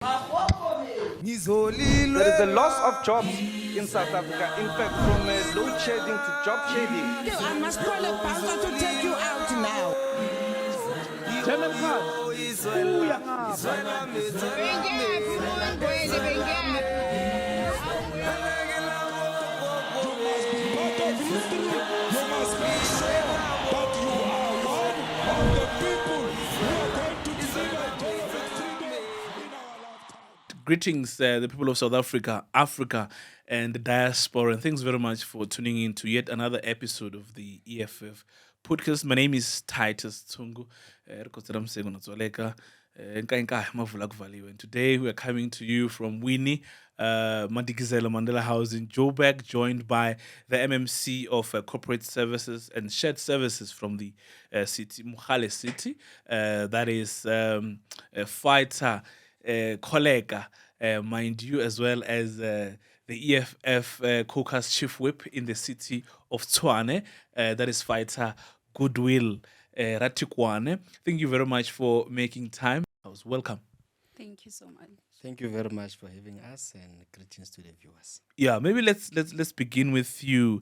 There is a loss of jobs in South Africa. In fact, from load shedding to job shedding. I must call a pastor to take you out now. German card. Greetings, the people of South Africa, Africa, and the diaspora. And thanks very much for tuning in to yet another episode of the EFF podcast. My name is Titus Tsungu. And today we are coming to you from Winnie, Madikizela Mandela House in Joburg, joined by the MMC of Corporate Services and Shared Services from the city, Mogale city. That is fighter Kholeka Mandyu, as well as the EFF Caucus chief whip in the city of Tshwane. That is fighter Godwin, Ratikwane. Thank you very much for making time. Welcome. Thank you so much. Thank you very much for having us, and greetings to the viewers. Yeah, maybe let's begin with you,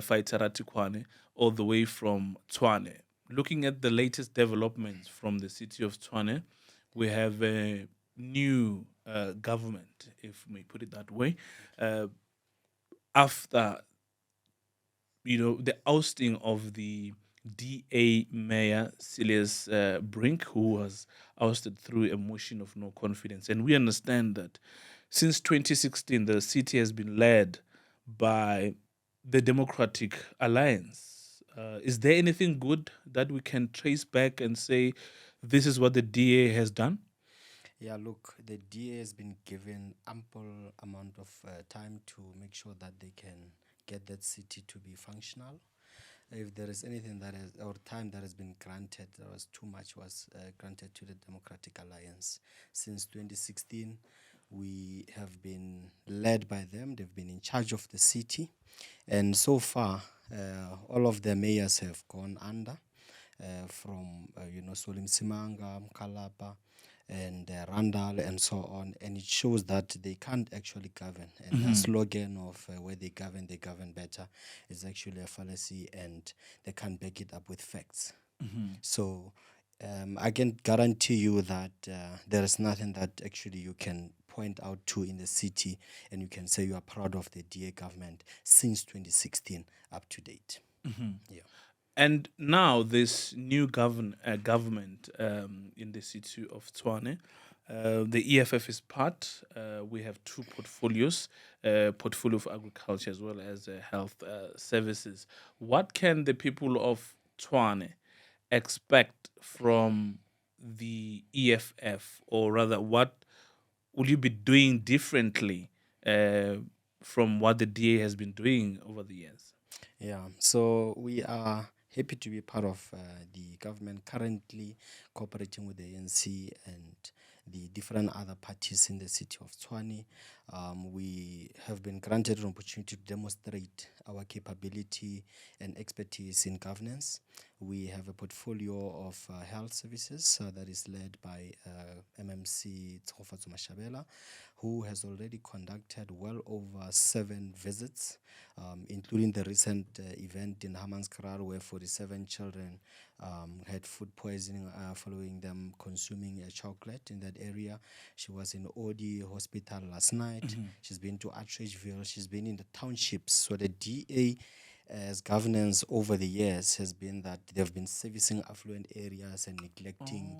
fighter Ratikwane, all the way from Tshwane. Looking at the latest developments from the city of Tshwane, we have a new government, if we may put it that way, after the ousting of the DA mayor Silas Brink, who was ousted through a motion of no confidence. And we understand that since 2016, the city has been led by the Democratic Alliance. Is there anything good that we can trace back and say this is what the DA has done? Yeah, look, the DA has been given ample amount of time to make sure that they can get that city to be functional. If there is anything that is, or time that has been granted, there was too much was granted to the Democratic Alliance. Since 2016, we have been led by them. They've been in charge of the city. And so far, all of the mayors have gone under, from, Solim Simanga, Mkalapa, and Randall and so on, and it shows that they can't actually govern. And the slogan of where they govern better is actually a fallacy, and they can't back it up with facts. So I can guarantee you that there is nothing that actually you can point out to in the city and you can say you are proud of the DA government since 2016 up to date. Yeah. And now this new government in the city of Tshwane, the EFF is part. We have two portfolios, portfolio of agriculture as well as health services. What can the people of Tshwane expect from the EFF, or rather, what will you be doing differently from what the DA has been doing over the years? Yeah, so we are happy to be part of the government, currently cooperating with the ANC and the different other parties in the city of Tshwane. We have been granted an opportunity to demonstrate our capability and expertise in governance. We have a portfolio of health services that is led by MMC who has already conducted well over 7 visits, including the recent event in Hammanskraal where 47 children had food poisoning following them consuming a chocolate in that area. She was in Odi Hospital last night. She's been to Atteridgeville. She's been in the townships. So the DA as governance over the years has been that they've been servicing affluent areas and neglecting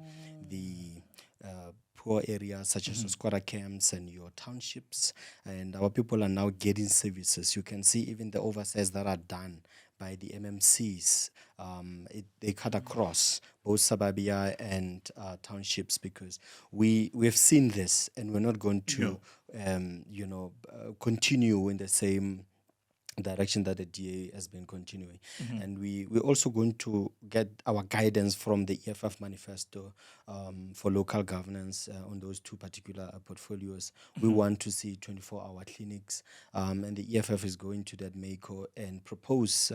the poor areas such as squatter camps and your townships, and our people are now getting services. You can see even the oversights that are done by the MMCs. They cut across both suburbia and townships, because we've seen this, and we're not going to continue in the same direction that the DA has been continuing. And we're also going to get our guidance from the EFF Manifesto for local governance on those two particular portfolios. We want to see 24-hour clinics, and the EFF is going to that MACO and propose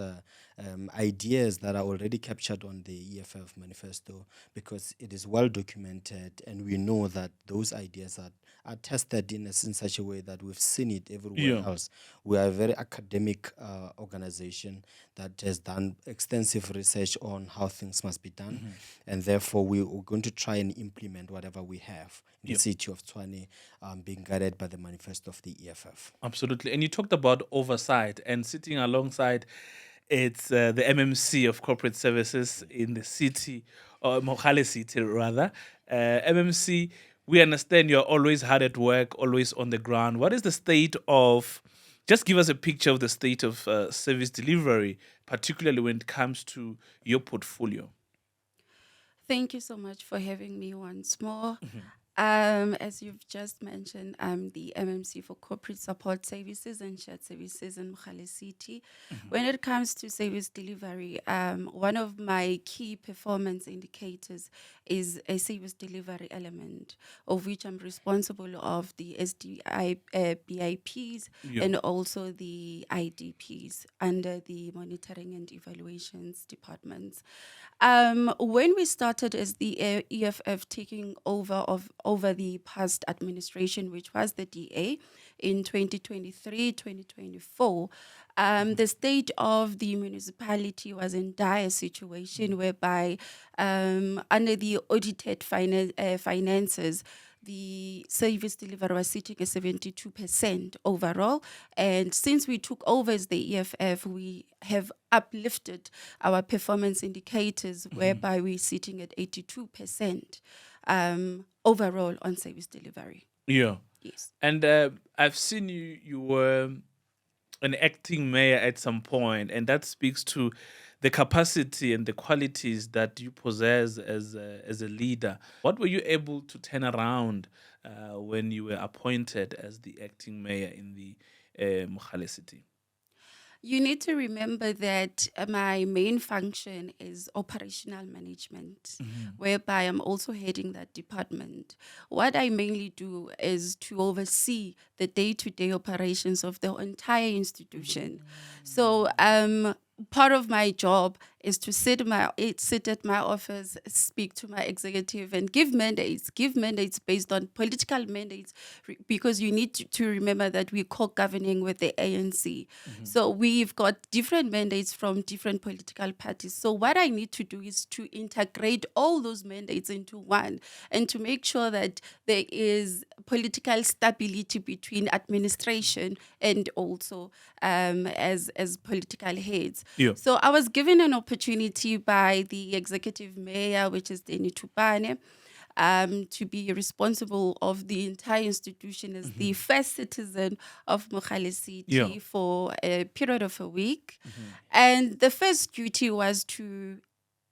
ideas that are already captured on the EFF Manifesto, because it is well documented, and we know that those ideas are tested in such a way that we've seen it everywhere Yeah. else. We are a very academic organization that has done extensive research on how things must be done, and therefore we're going to try and implement whatever we have in the Yeah. city of Tshwane, being guided by the manifesto of the EFF. Absolutely. And you talked about oversight, and sitting alongside it's the MMC of corporate services in the city, or Mogale city rather. MMC, we understand you're always hard at work, always on the ground. What is the state of, just give us a picture of the state of service delivery, particularly when it comes to your portfolio? Thank you so much for having me once more. As you've just mentioned, I'm the MMC for Corporate Support Services and Shared Services in Mogale City. When it comes to service delivery, one of my key performance indicators is a service delivery element, of which I'm responsible of the SDI BIPs Yeah. and also the IDPs under the Monitoring and Evaluations departments. When we started as the EFF taking over the past administration, which was the DA in 2023, 2024, the state of the municipality was in dire situation whereby under the audited finances, the service delivery was sitting at 72% overall. And since we took over as the EFF, we have uplifted our performance indicators, whereby we're sitting at 82% overall on service delivery. Yeah. Yes. And I've seen you were an acting mayor at some point, and that speaks to the capacity and the qualities that you possess as a leader. What were you able to turn around when you were appointed as the acting mayor in the Mogale city? You need to remember that my main function is operational management, whereby I'm also heading that department. What I mainly do is to oversee the day-to-day operations of the entire institution. So part of my job is to sit at my office, speak to my executive, and give mandates based on political mandates, because you need to remember that we're co-governing with the ANC. So we've got different mandates from different political parties. So what I need to do is to integrate all those mandates into one, and to make sure that there is political stability between administration and also as political heads. Yeah. So I was given an opportunity by the executive mayor, which is Tito, to be responsible of the entire institution as the first citizen of Mogale City Yeah. for a period of a week. And the first duty was to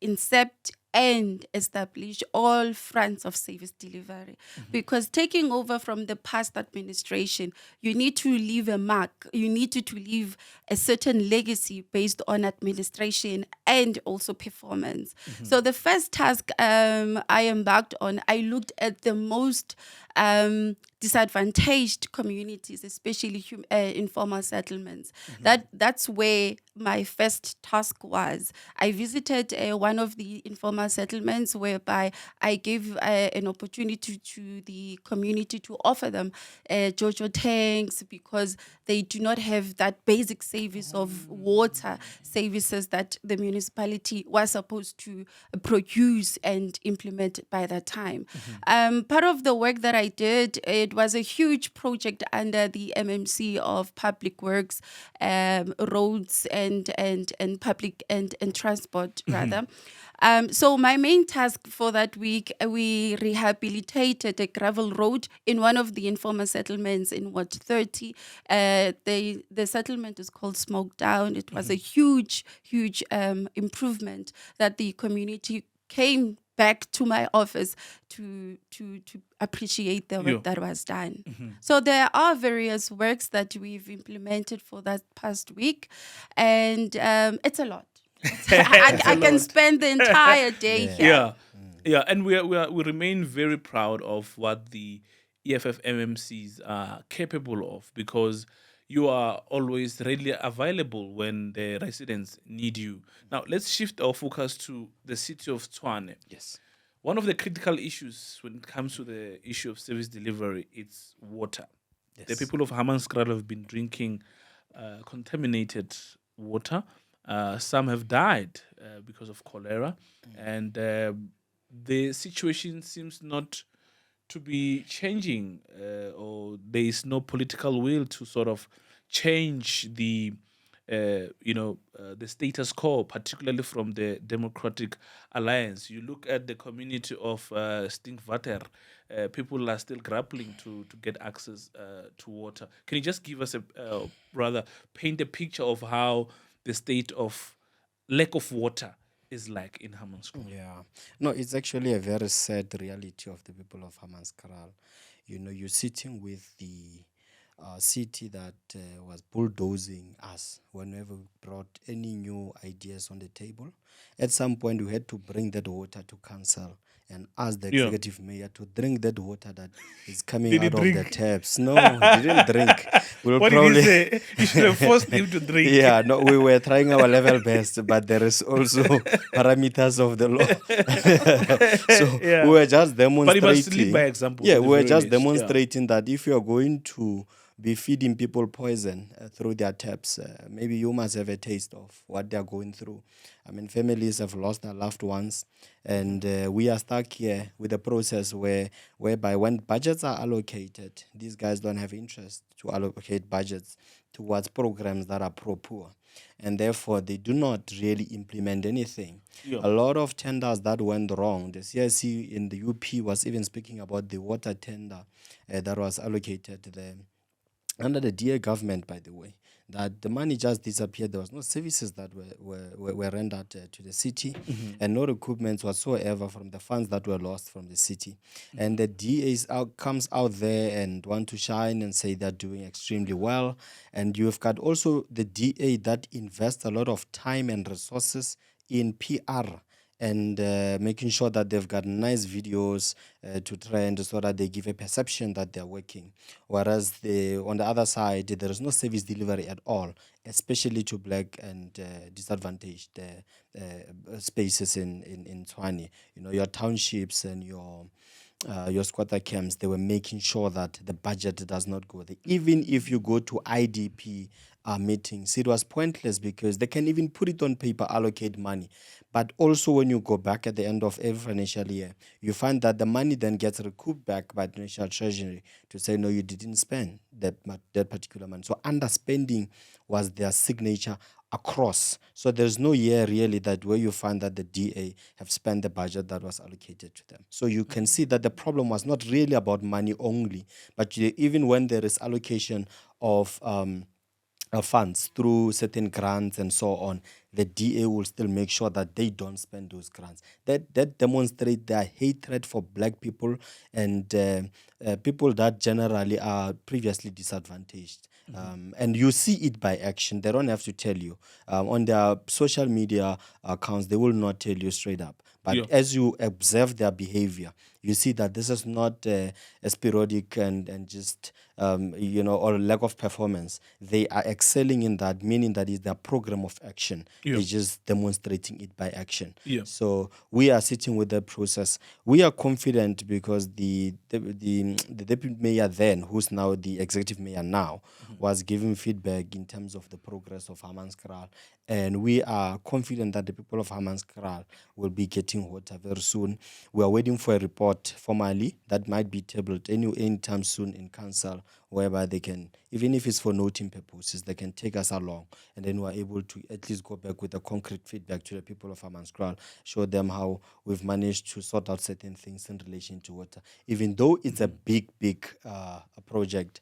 incept and establish all fronts of service delivery. Because taking over from the past administration, you need to leave a mark. You need to leave a certain legacy based on administration and also performance. So the first task I embarked on, I looked at the most disadvantaged communities, especially informal settlements. That's where my first task was. I visited one of the informal settlements, whereby I gave an opportunity to the community to offer them Jojo tanks, because they do not have that basic service of water services that the municipality was supposed to produce and implement by that time. Part of the work that I did, it was a huge project under the MMC of Public Works, roads and public and transport rather. So my main task for that week, we rehabilitated a gravel road in one of the informal settlements in Ward 30. The settlement is called Smoke Down. It was a huge improvement that the community came back to my office to appreciate the work that was done. So there are various works that we've implemented for that past week, and it's a lot. I can spend the entire day here. Yeah, and we remain very proud of what the EFF MMCs are capable of, because you are always readily available when the residents need you. Now, let's shift our focus to the city of Tshwane. Yes. one of the critical issues when it comes to the issue of service delivery, it's water. The people of Hammanskraal have been drinking contaminated water. Some have died because of cholera, and the situation seems not to be changing, or there is no political will to sort of change the status quo, particularly from the Democratic Alliance. You look at the community of Stinkwater, people are still grappling to get access to water. Can you just give us rather paint a picture of how the state of lack of water is like in Hammanskraal? Yeah. No, it's actually a very sad reality of the people of Hammanskraal. You know, you're sitting with the city that was bulldozing us whenever we brought any new ideas on the table. At some point, we had to bring that water to council and ask the Yeah. executive mayor to drink that water that is coming Did he out of the drink? taps. No, he didn't drink. We'll What did he say? You should have forced him to drink. Yeah, no, we were trying our level best, but there is also parameters of the law. So Yeah. we were just But demonstrating. he must lead by example. Yeah, at the we were very just least. Yeah. demonstrating that if you are going to be feeding people poison through their taps, maybe you must have a taste of what they are going through. I mean, families have lost their loved ones, and we are stuck here with a process whereby when budgets are allocated, these guys don't have interest to allocate budgets towards programs that are pro-poor. And therefore, they do not really implement anything. Yeah. A lot of tenders that went wrong. The CIC in the UP was even speaking about the water tender that was allocated there under the DA government, by the way, that the money just disappeared. There was no services that were rendered to the city, and no recoupments whatsoever from the funds that were lost from the city. And the DA comes out there and want to shine and say they're doing extremely well. And you've got also the DA that invests a lot of time and resources in PR and making sure that they've got nice videos to trend so that they give a perception that they're working. Whereas on the other side, there is no service delivery at all, especially to black and disadvantaged spaces in Tshwane. You know, your townships and your squatter camps, they were making sure that the budget does not go there. Even if you go to IDP meetings, it was pointless because they can even put it on paper, allocate money. But also when you go back at the end of every financial year, you find that the money then gets recouped back by the National Treasury to say, no, you didn't spend that particular money. So underspending was their signature across. So there's no year really that where you find that the DA have spent the budget that was allocated to them. So you can see that the problem was not really about money only, but even when there is allocation of funds through certain grants and so on, the DA will still make sure that they don't spend those grants. That demonstrates their hatred for black people and people that generally are previously disadvantaged. And you see it by action. They don't have to tell you. On their social media accounts, they will not tell you straight up. But Yeah. as you observe their behavior, you see that this is not a sporadic and just, or lack of performance. They are excelling in that, meaning that it's their program of action. Yeah. They're just demonstrating it by action. Yeah. So we are sitting with the process. We are confident because the deputy mayor then, who's now the executive mayor now, was giving feedback in terms of the progress of Hammanskraal. And we are confident that the people of Hammanskraal will be getting water very soon. We are waiting for a report formally that might be tabled anytime soon in council, whereby they can, even if it's for noting purposes, they can take us along, and then we're able to at least go back with a concrete feedback to the people of Hammanskraal, show them how we've managed to sort out certain things in relation to water. Even though it's a big project,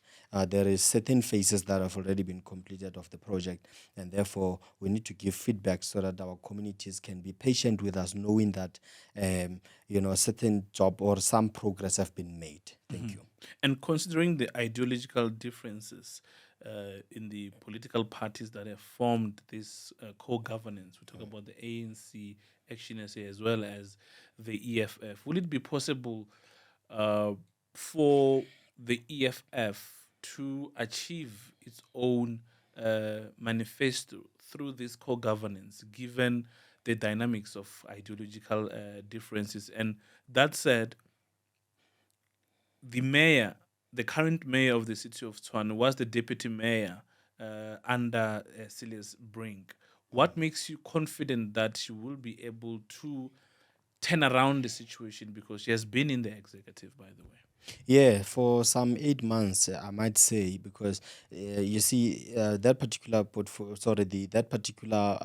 there is certain phases that have already been completed of the project, and therefore we need to give feedback so that our communities can be patient with us, knowing that a certain job or some progress have been made. Thank you. And considering the ideological differences in the political parties that have formed this co-governance, we talk about the ANC, Action SA, as well as the EFF, will it be possible for the EFF to achieve its own manifesto through this co-governance, given the dynamics of ideological differences. And that said, the mayor, the current mayor of the city of Tshwane, was the deputy mayor under Silas Brink. What makes you confident that she will be able to turn around the situation, because she has been in the executive, by the way? Yeah, for some 8 months, I might say, because you see, that particular portfolio, sorry, that particular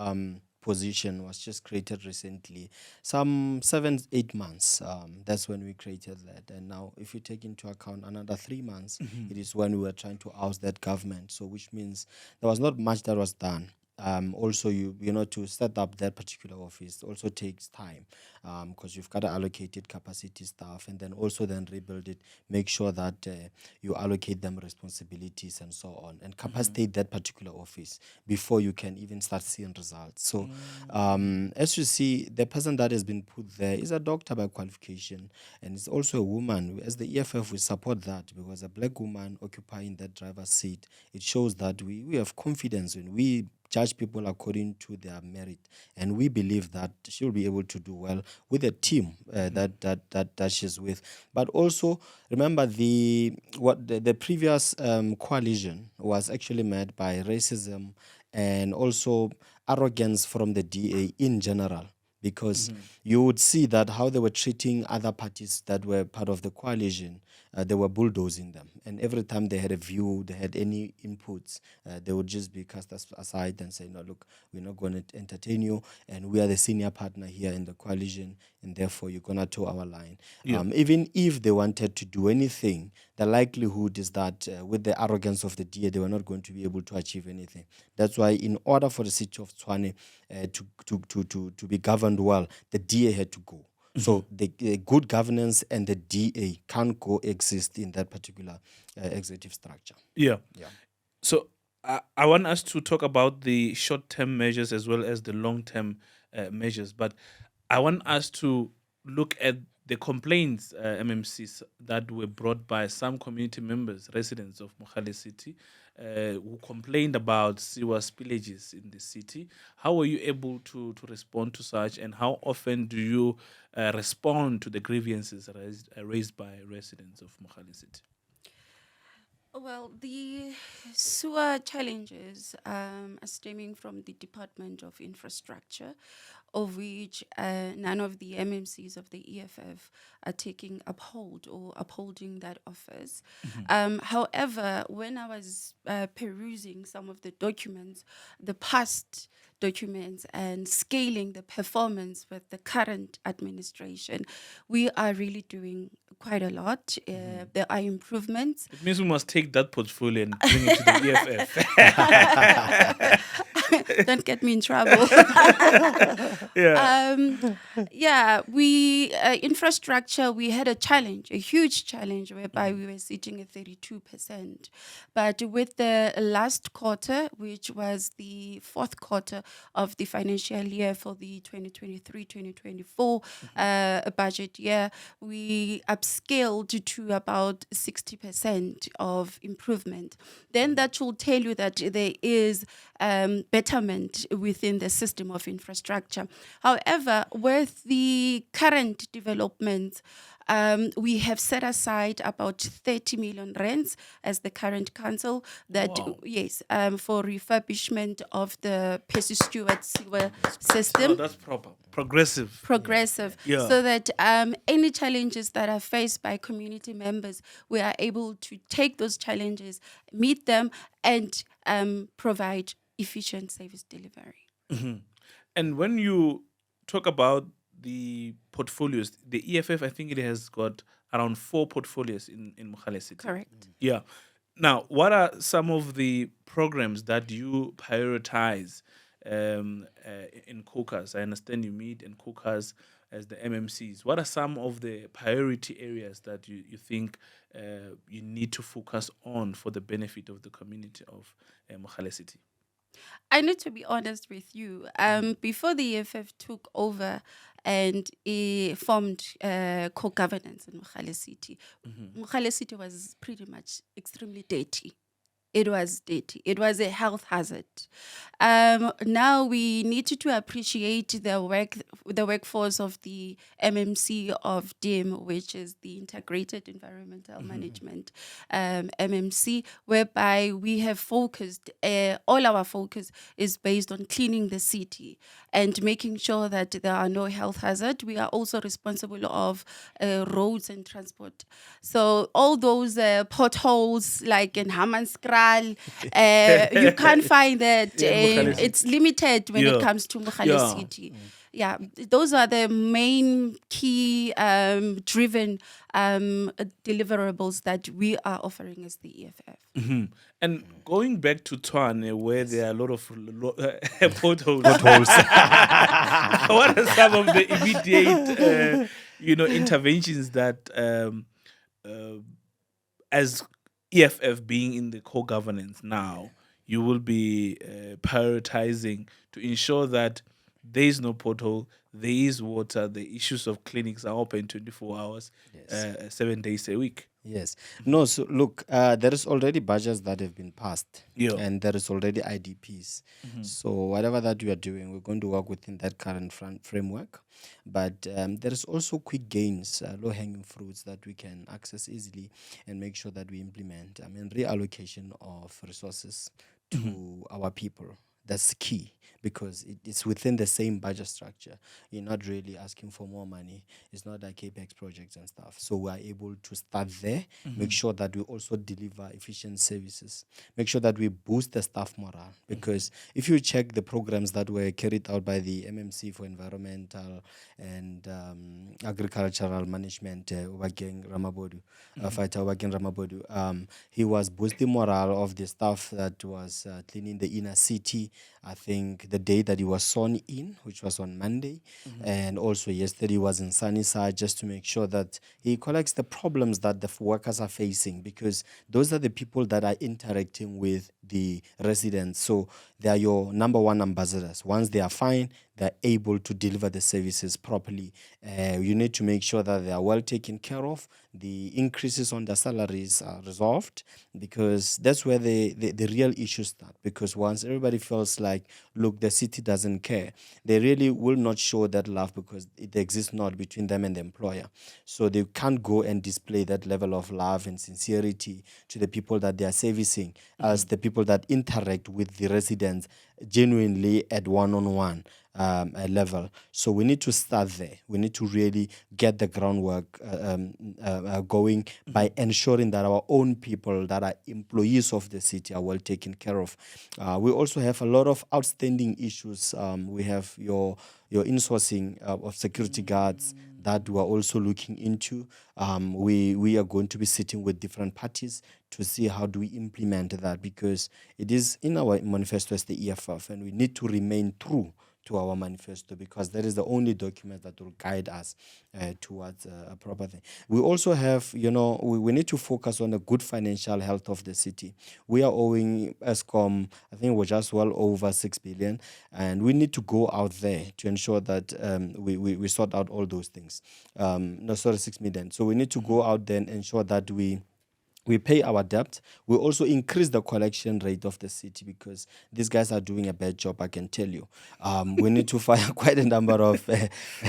position was just created recently, some 7, 8 months. That's when we created that, and now, if you take into account another 3 months, it is when we were trying to oust that government. So, which means there was not much that was done. Also, you know, to set up that particular office also takes time, because you've got to allocate it capacity staff, and then also then rebuild it, make sure that you allocate them responsibilities and so on, and capacitate that particular office before you can even start seeing results. So as you see, the person that has been put there is a doctor by qualification, and it's also a woman. As the EFF, we support that, because a black woman occupying that driver's seat, it shows that we have confidence when we judge people according to their merit, and we believe that she'll be able to do well with the team that she's with. But also remember, the previous coalition was actually met by racism and also arrogance from the DA in general, because you would see that how they were treating other parties that were part of the coalition, they were bulldozing them. And every time they had a view, they had any inputs, they would just be cast aside and say, no, look, we're not going to entertain you, and we are the senior partner here in the coalition, and therefore you're going to toe our line. Even if they wanted to do anything, the likelihood is that with the arrogance of the DA, they were not going to be able to achieve anything. That's why, in order for the city of Tshwane to be governed well, the DA had to go. So the good governance and the DA can't coexist in that particular executive structure. Yeah. So I want us to talk about the short-term measures as well as the long-term measures, but I want us to look at the complaints, MMCs, that were brought by some community members, residents of Mogale City, who complained about sewer spillages in the city. How were you able to respond to such, and how often do you respond to the grievances raised by residents of Mogale City? Well, the sewer challenges are stemming from the Department of Infrastructure, of which none of the MMCs of the EFF are taking upholding that office. However, when I was perusing some of the documents, the past documents, and scaling the performance with the current administration, we are really doing quite a lot. There are improvements. It means we must take that portfolio and bring it to the EFF. Don't get me in trouble. Infrastructure, we had a challenge, a huge challenge, whereby we were sitting at 32%. But with the last quarter, which was the fourth quarter of the financial year for the 2023-2024 budget year, we upscaled to about 60% of improvement. Then that will tell you that there is betterment within the system of infrastructure. However, with the current developments, we have set aside about 30 million rands as the current council that, for refurbishment of the Percy Stewart sewer system. Oh, that's proper. Progressive. Yeah. So that any challenges that are faced by community members, we are able to take those challenges, meet them, and provide efficient service delivery. And when you talk about the portfolios, the EFF, I think it has got around 4 portfolios in Mogale City. Correct. Yeah. Now, what are some of the programs that you prioritize in Caucus? I understand you meet in Caucus as the MMCs. What are some of the priority areas that you think you need to focus on for the benefit of the community of Mogale City? I need to be honest with you. Before the EFF took over and formed CoGovernance in Mogale City, Mogale City was pretty much extremely dirty. It was dirty. It was a health hazard. Now we need to appreciate the workforce of the MMC of DIM, which is the Integrated Environmental Management MMC, whereby we have focused. All our focus is based on cleaning the city and making sure that there are no health hazards. We are also responsible of roads and transport. So all those potholes like in Hammanskraal, you can't find that. It's limited when it comes to Mogale City. Yeah, those are the main key driven deliverables that we are offering as the EFF. And going back to Tshwane, where there are a lot of potholes. What are some of the immediate, interventions that, as EFF being in the co-governance now, you will be prioritizing to ensure that there is no pothole, there is water, the issues of clinics are open 24 hours, 7 days a week? Yes. No, so look, there is already budgets that have been passed, Yeah. and there is already IDPs. So whatever that we are doing, we're going to work within that current framework. But there is also quick gains, low-hanging fruits that we can access easily and make sure that we implement. I mean, reallocation of resources to our people. That's key, because it's within the same budget structure. You're not really asking for more money. It's not like CAPEX projects and stuff. So we are able to start there, make sure that we also deliver efficient services, make sure that we boost the staff morale. Because if you check the programs that were carried out by the MMC for environmental and agricultural management, Obakeng Ramabodu, fighter Obakeng Ramabodu, he was boosting morale of the staff that was cleaning the inner city. I think the day that he was sworn in, which was on Monday, and also yesterday was in Sunnyside, just to make sure that he collects the problems that the workers are facing, because those are the people that are interacting with the residents. So they are your number one ambassadors. Once they are fine, they're able to deliver the services properly. You need to make sure that they are well taken care of. The increases on their salaries are resolved, because that's where the real issues start. Because once everybody feels like, look, the city doesn't care, they really will not show that love, because it exists not between them and the employer. So they can't go and display that level of love and sincerity to the people that they are servicing, as the people that interact with the residents genuinely at one-on-one level. So we need to start there. We need to really get the groundwork going by ensuring that our own people that are employees of the city are well taken care of. We also have a lot of outstanding issues. We have your insourcing of security guards that we are also looking into. We are going to be sitting with different parties to see how do we implement that, because it is in our manifesto as the EFF, and we need to remain true to our manifesto, because that is the only document that will guide us towards a proper thing. We also have, we need to focus on the good financial health of the city. We are owing ESCOM, I think we're just well over 6 billion, and we need to go out there to ensure that we sort out all those things. 6 million. So we need to go out there and ensure that we pay our debt. We also increase the collection rate of the city, because these guys are doing a bad job, I can tell you. We need to fire quite a number of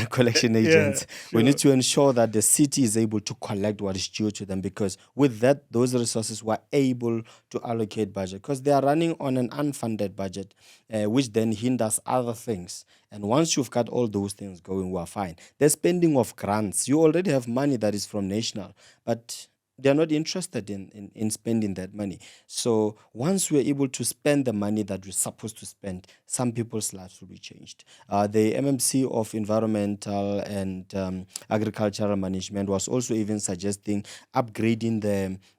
collection agents. We need to ensure that the city is able to collect what is due to them, because with that, those resources were able to allocate budget, because they are running on an unfunded budget, which then hinders other things. And once you've got all those things going, we're fine. The spending of grants, you already have money that is from national, but they're not interested in spending that money. So once we're able to spend the money that we're supposed to spend, some people's lives will be changed. The MMC of Environmental and Agricultural Management was also even suggesting upgrading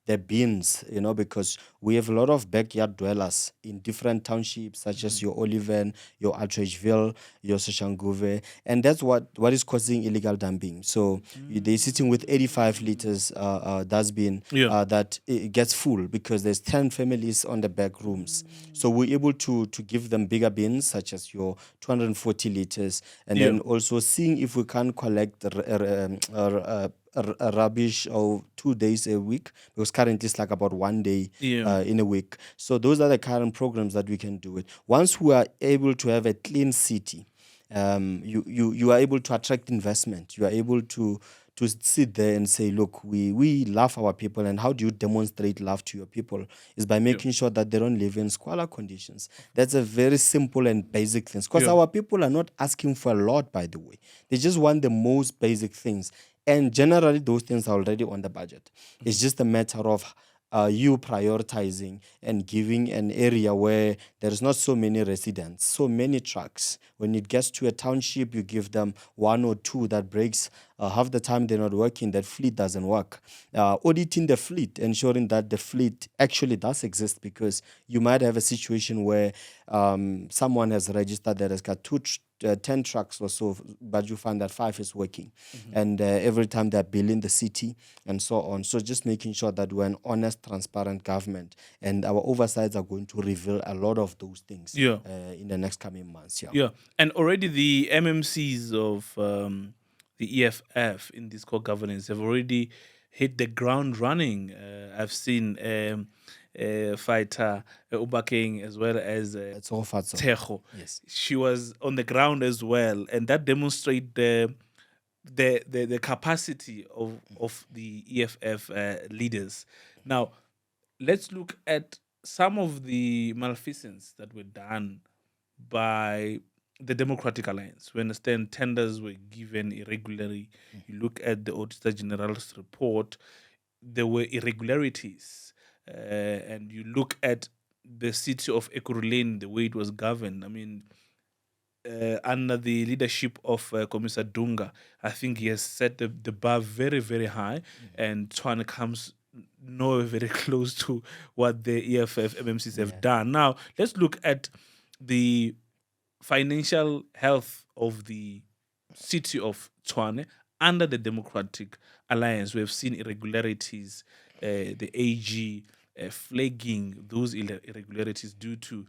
the bins, because we have a lot of backyard dwellers in different townships, such as your Oliven, your Altridgeville, your Soshanguve, and that's what is causing illegal dumping. So they're sitting with 85 liters dustbin that it gets full, because there's 10 families on the back rooms. So we're able to give them bigger bins, such as your 240 liters, and then also seeing if we can collect rubbish or 2 days a week, because currently it's like about 1 day Yeah. in a week. So those are the current programs that we can do it. Once we are able to have a clean city, you are able to attract investment. You are able to sit there and say, look, we love our people. And how do you demonstrate love to your people? Is by making sure that they don't live in squalor conditions. That's a very simple and basic thing. Because Yeah. our people are not asking for a lot, by the way. They just want the most basic things. And generally, those things are already on the budget. It's just a matter of you prioritizing and giving an area where there's not so many residents, so many trucks. When it gets to a township, you give them 1 or 2 that breaks. Half the time they're not working, that fleet doesn't work. Auditing the fleet, ensuring that the fleet actually does exist, because you might have a situation where someone has registered that has got 10 trucks or so, but you find that 5 is working. And every time they're billing the city and so on. So just making sure that we're an honest, transparent government, and our oversights are going to reveal a lot of those things in the next coming months. Yeah, and already the MMCs of the EFF in this core governance have already hit the ground running. I've seen fighter Ubakeng as well as It's all fat. Tejo. Yes. She was on the ground as well, and that demonstrates the capacity of the EFF leaders. Now, let's look at some of the malfeasance that were done by the Democratic Alliance. We understand tenders were given irregularly. You look at the Auditor General's report, there were irregularities. And you look at the city of Ekurhuleni, the way it was governed. I mean, under the leadership of Commissar Dunga, I think he has set the bar very, very high, and Tshwane comes nowhere very close to what the EFF MMCs have done. Now, let's look at the financial health of the city of Tshwane under the Democratic Alliance. We have seen irregularities, the AG flagging those irregularities due to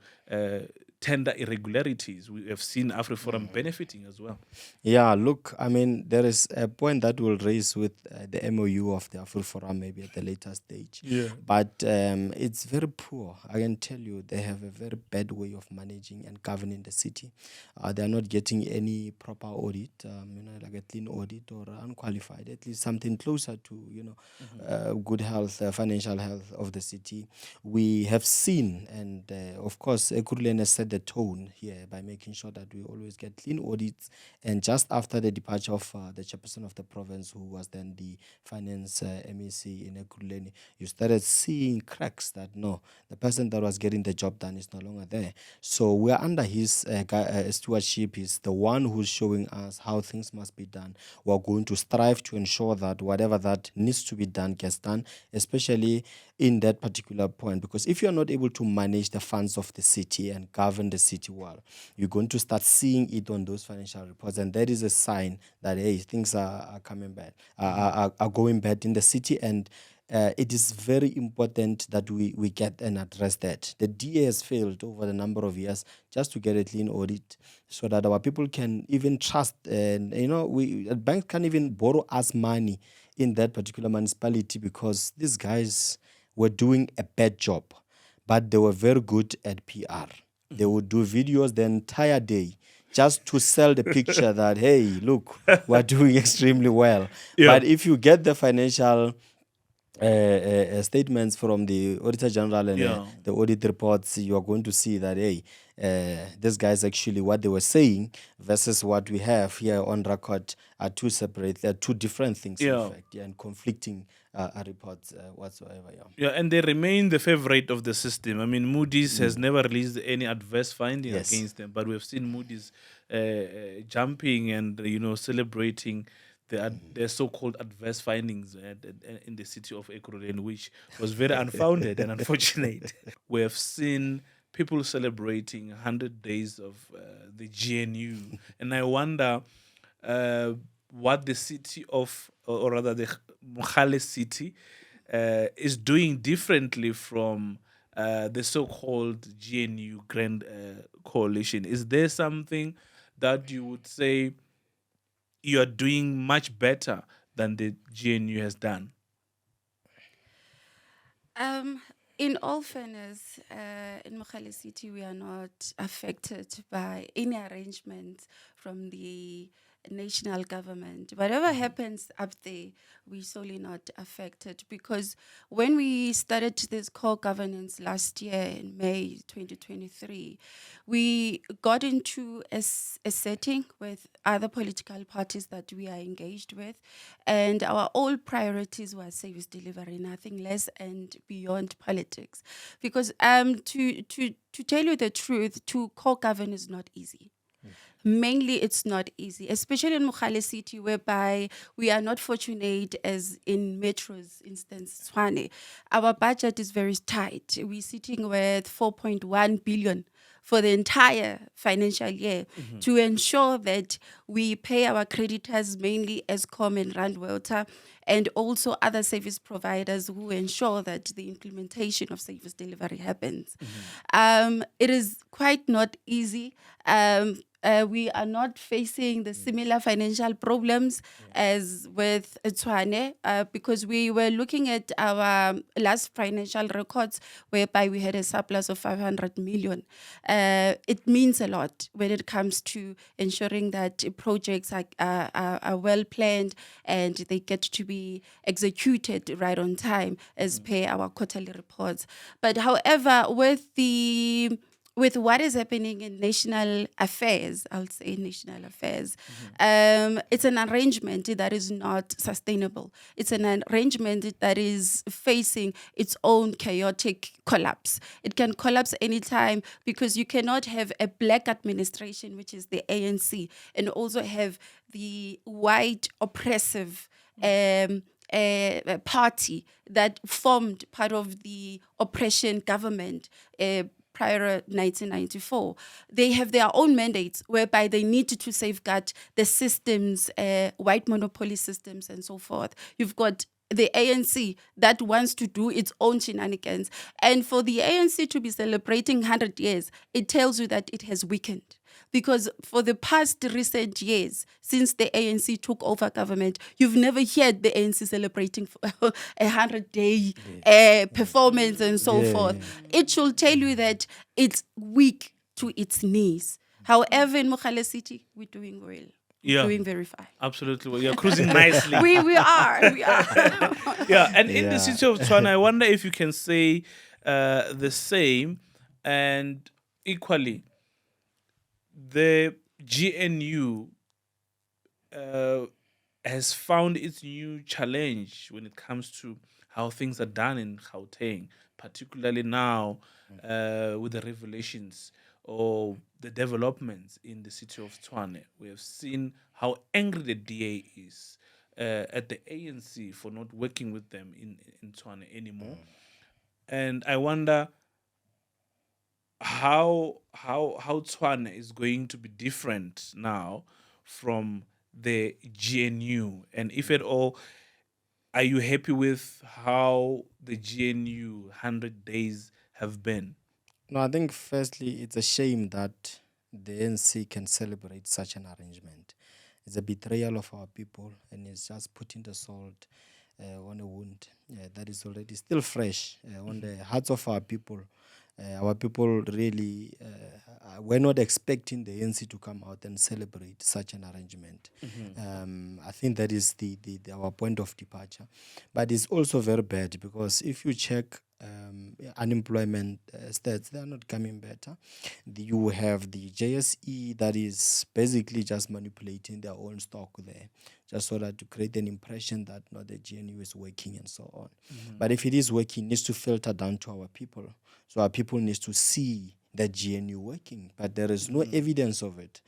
tender irregularities. We have seen AfriForum benefiting as well. Yeah, look, I mean, there is a point that we'll raise with the MOU of the AfriForum maybe at the later stage. Yeah. But it's very poor. I can tell you they have a very bad way of managing and governing the city. They're not getting any proper audit, like a clean audit or unqualified, at least something closer to, good health, financial health of the city. We have seen, and of course, Ekurhuleni has set the tone here by making sure that we always get clean audits. And just after the departure of the chairperson of the province, who was then the finance MEC in Ekurhuleni, you started seeing cracks that no, the person that was getting the job done is no longer there. So we're under his stewardship. He's the one who's showing us how things must be done. We're going to strive to ensure that whatever that needs to be done gets done, especially in that particular point. Because if you're not able to manage the funds of the city and govern the city well, you're going to start seeing it on those financial reports. And that is a sign that, hey, things are coming bad, are going bad in the city. And it is very important that we get and address that. The DA has failed over the number of years just to get a clean audit so that our people can even trust. And, banks can't even borrow us money in that particular municipality because these guys were doing a bad job, but they were very good at PR. They would do videos the entire day just to sell the picture that, hey, look, we're doing extremely well. Yeah. But if you get the financial statements from the Auditor General and the audit reports, you are going to see that, hey, these guys actually, what they were saying versus what we have here on record are two separate, they're two different things, in fact, and conflicting reports whatsoever. Yeah, and they remain the favorite of the system. I mean, Moody's has never released any adverse finding against them, but we've seen Moody's jumping and celebrating their so-called adverse findings in the city of Ekurhuleni, which was very unfounded and unfortunate. We have seen people celebrating 100 days of the GNU, and I wonder what the city of, or rather the Mogale city, is doing differently from the so-called GNU Grand Coalition. Is there something that you would say you are doing much better than the GNU has done? In all fairness, in Mogale City, we are not affected by any arrangements from the national government. Whatever happens up there, we're solely not affected, because when we started this co-governance last year in May 2023, we got into a setting with other political parties that we are engaged with, and our all priorities were service delivery, nothing less and beyond politics. Because to tell you the truth, to co-govern is not easy. Mainly, it's not easy, especially in Mogale City, whereby we are not fortunate as in Metro's instance, Tshwane. Our budget is very tight. We're sitting with 4.1 billion for the entire financial year to ensure that we pay our creditors, mainly Eskom and Randwater, and also other service providers who ensure that the implementation of service delivery happens. It is quite not easy. We are not facing the similar financial problems as with Tshwane, because we were looking at our last financial records whereby we had a surplus of 500 million. It means a lot when it comes to ensuring that projects are well planned and they get to be executed right on time as per our quarterly reports. But however, with what is happening in national affairs, I'll say national affairs, it's an arrangement that is not sustainable. It's an arrangement that is facing its own chaotic collapse. It can collapse anytime, because you cannot have a black administration, which is the ANC, and also have the white oppressive a party that formed part of the oppression government prior 1994. They have their own mandates whereby they need to safeguard the systems, white monopoly systems and so forth. You've got the ANC that wants to do its own shenanigans. And for the ANC to be celebrating 100 years, it tells you that it has weakened. Because for the past recent years, since the ANC took over government, you've never heard the ANC celebrating 100-day performance and so forth. It should tell you that it's weak to its knees. However, in Mogale City, we're doing well. Yeah. Doing very fine. Absolutely. Well, you're cruising nicely. We are. Yeah, and in the city of Tshwane, I wonder if you can say the same, and equally, the GNU has found its new challenge when it comes to how things are done in Gauteng, particularly now with the revelations or the developments in the city of Tshwane. We have seen how angry the DA is at the ANC for not working with them in Tshwane anymore. And I wonder how Tshwane is going to be different now from the GNU, and if at all, are you happy with how the GNU 100 days have been? No, I think firstly, it's a shame that the ANC can celebrate such an arrangement. It's a betrayal of our people, and it's just putting the salt on a wound that is already still fresh on the hearts of our people. Our people really were not expecting the ANC to come out and celebrate such an arrangement. I think that is our point of departure. But it's also very bad, because if you check unemployment stats, they are not coming better. You have the JSE that is basically just manipulating their own stock there, just so that to create an impression that the GNU is working and so on. But if it is working, it needs to filter down to our people. So our people need to see the GNU working, but there is no evidence of it.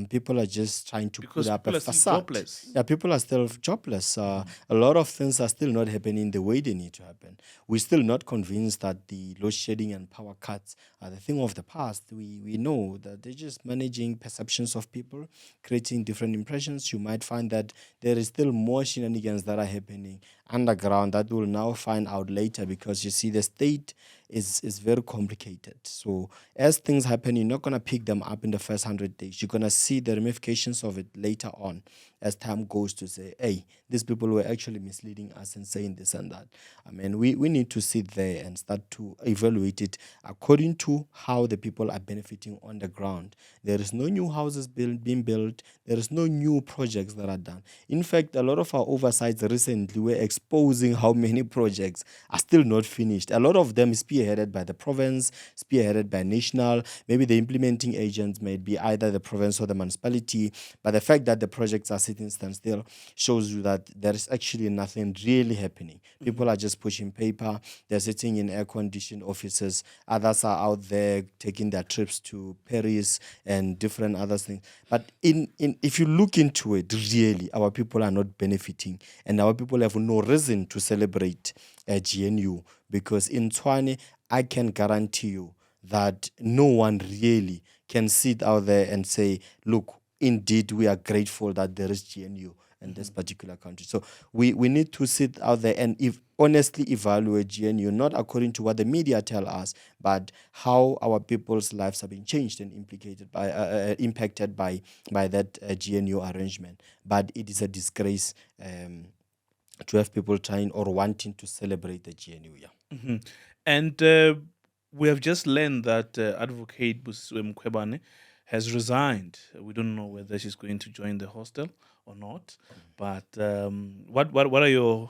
People are just trying to put up a facade. Yeah, people are still jobless. A lot of things are still not happening the way they need to happen. We're still not convinced that the load shedding and power cuts are the thing of the past. We know that they're just managing perceptions of people, creating different impressions. You might find that there is still more shenanigans that are happening underground that we'll now find out later, because you see the state is very complicated. So as things happen, you're not going to pick them up in the first 100 days. You're going going to see the ramifications of it later on as time goes to say, hey, these people were actually misleading us and saying this and that. I mean, we need to sit there and start to evaluate it according to how the people are benefiting on the ground. There is no new houses being built. There is no new projects that are done. In fact, a lot of our oversights recently were exposing how many projects are still not finished. A lot of them spearheaded by the province, spearheaded by national. Maybe the implementing agents may be either the province or the municipality. But the fact that the projects are sitting standstill shows you that there is actually nothing really happening. People are just pushing paper. They're sitting in air-conditioned offices. Others are out there taking their trips to Paris and different other things. But if you look into it, really, our people are not benefiting, and our people have no reason to celebrate GNU, because in Tshwane, I can guarantee you that no one really can sit out there and say, look, indeed, we are grateful that there is GNU in this particular country. So we need to sit out there and honestly evaluate GNU, not according to what the media tell us, but how our people's lives have been changed and impacted by that GNU arrangement. But it is a disgrace to have people trying or wanting to celebrate the GNU. Yeah. And we have just learned that Advocate Busisiwe Mkhwebane has resigned. We don't know whether she's going to join the hostel or not. But what are your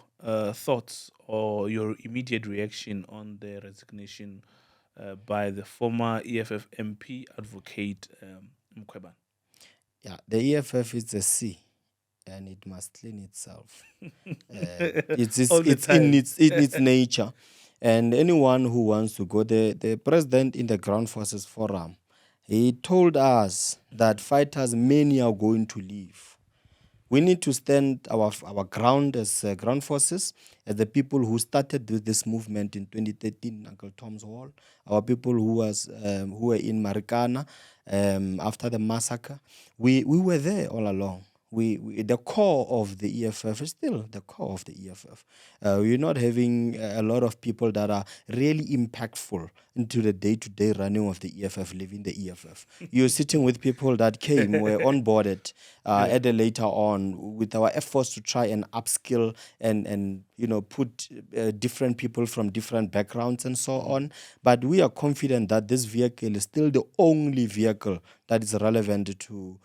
thoughts or your immediate reaction on the resignation by the former EFF MP Advocate Mkhwebane? Yeah, the EFF is a sea, and it must clean itself. It's All the in time. its nature. And anyone who wants to go, the president in the Ground Forces Forum, he told us that fighters, many are going to leave. We need to stand our ground as ground forces, as the people who started with this movement in 2013, Uncle Tom's Hall, our people who were in Marikana after the massacre. We were there all along. The core of the EFF is still the core of the EFF. We're not having a lot of people that are really impactful into the day-to-day running of the EFF, leaving the EFF. You're sitting with people that came, were onboarded at the later on with our efforts to try and upskill and put different people from different backgrounds and so on. But we are confident that this vehicle is still the only vehicle that is relevant to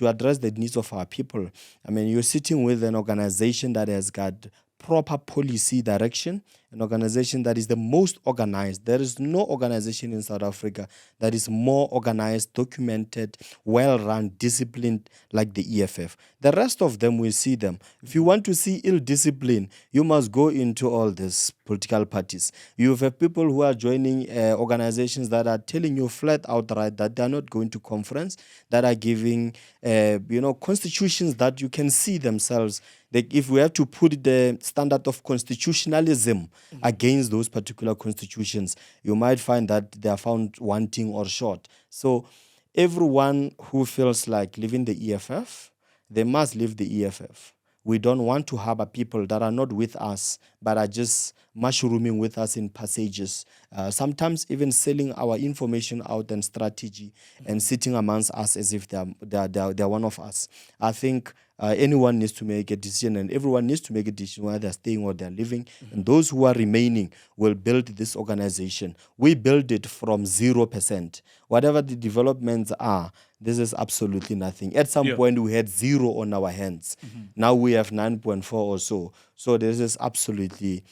address the needs of our people. I mean, you're sitting with an organization that has got proper policy direction, an organization that is the most organized. There is no organization in South Africa that is more organized, documented, well-run, disciplined like the EFF. The rest of them, we see them. If you want to see ill discipline, you must go into all these political parties. You have people who are joining organizations that are telling you flat outright that they are not going to conference, that are giving constitutions that you can see themselves. Like if we have to put the standard of constitutionalism against those particular constitutions, you might find that they are found wanting or short. So everyone who feels like leaving the EFF, they must leave the EFF. We don't want to harbor people that are not with us, but are just mushrooming with us in passages. Sometimes even selling our information out and strategy and sitting amongst us as if they're one of us. I think anyone needs to make a decision, and everyone needs to make a decision whether they're staying or they're leaving. And those who are remaining will build this organization. We build it from 0%. Whatever the developments are, this is absolutely nothing. At some point, we had 0 on our hands. Now we have 9.4 or so. So this is absolutely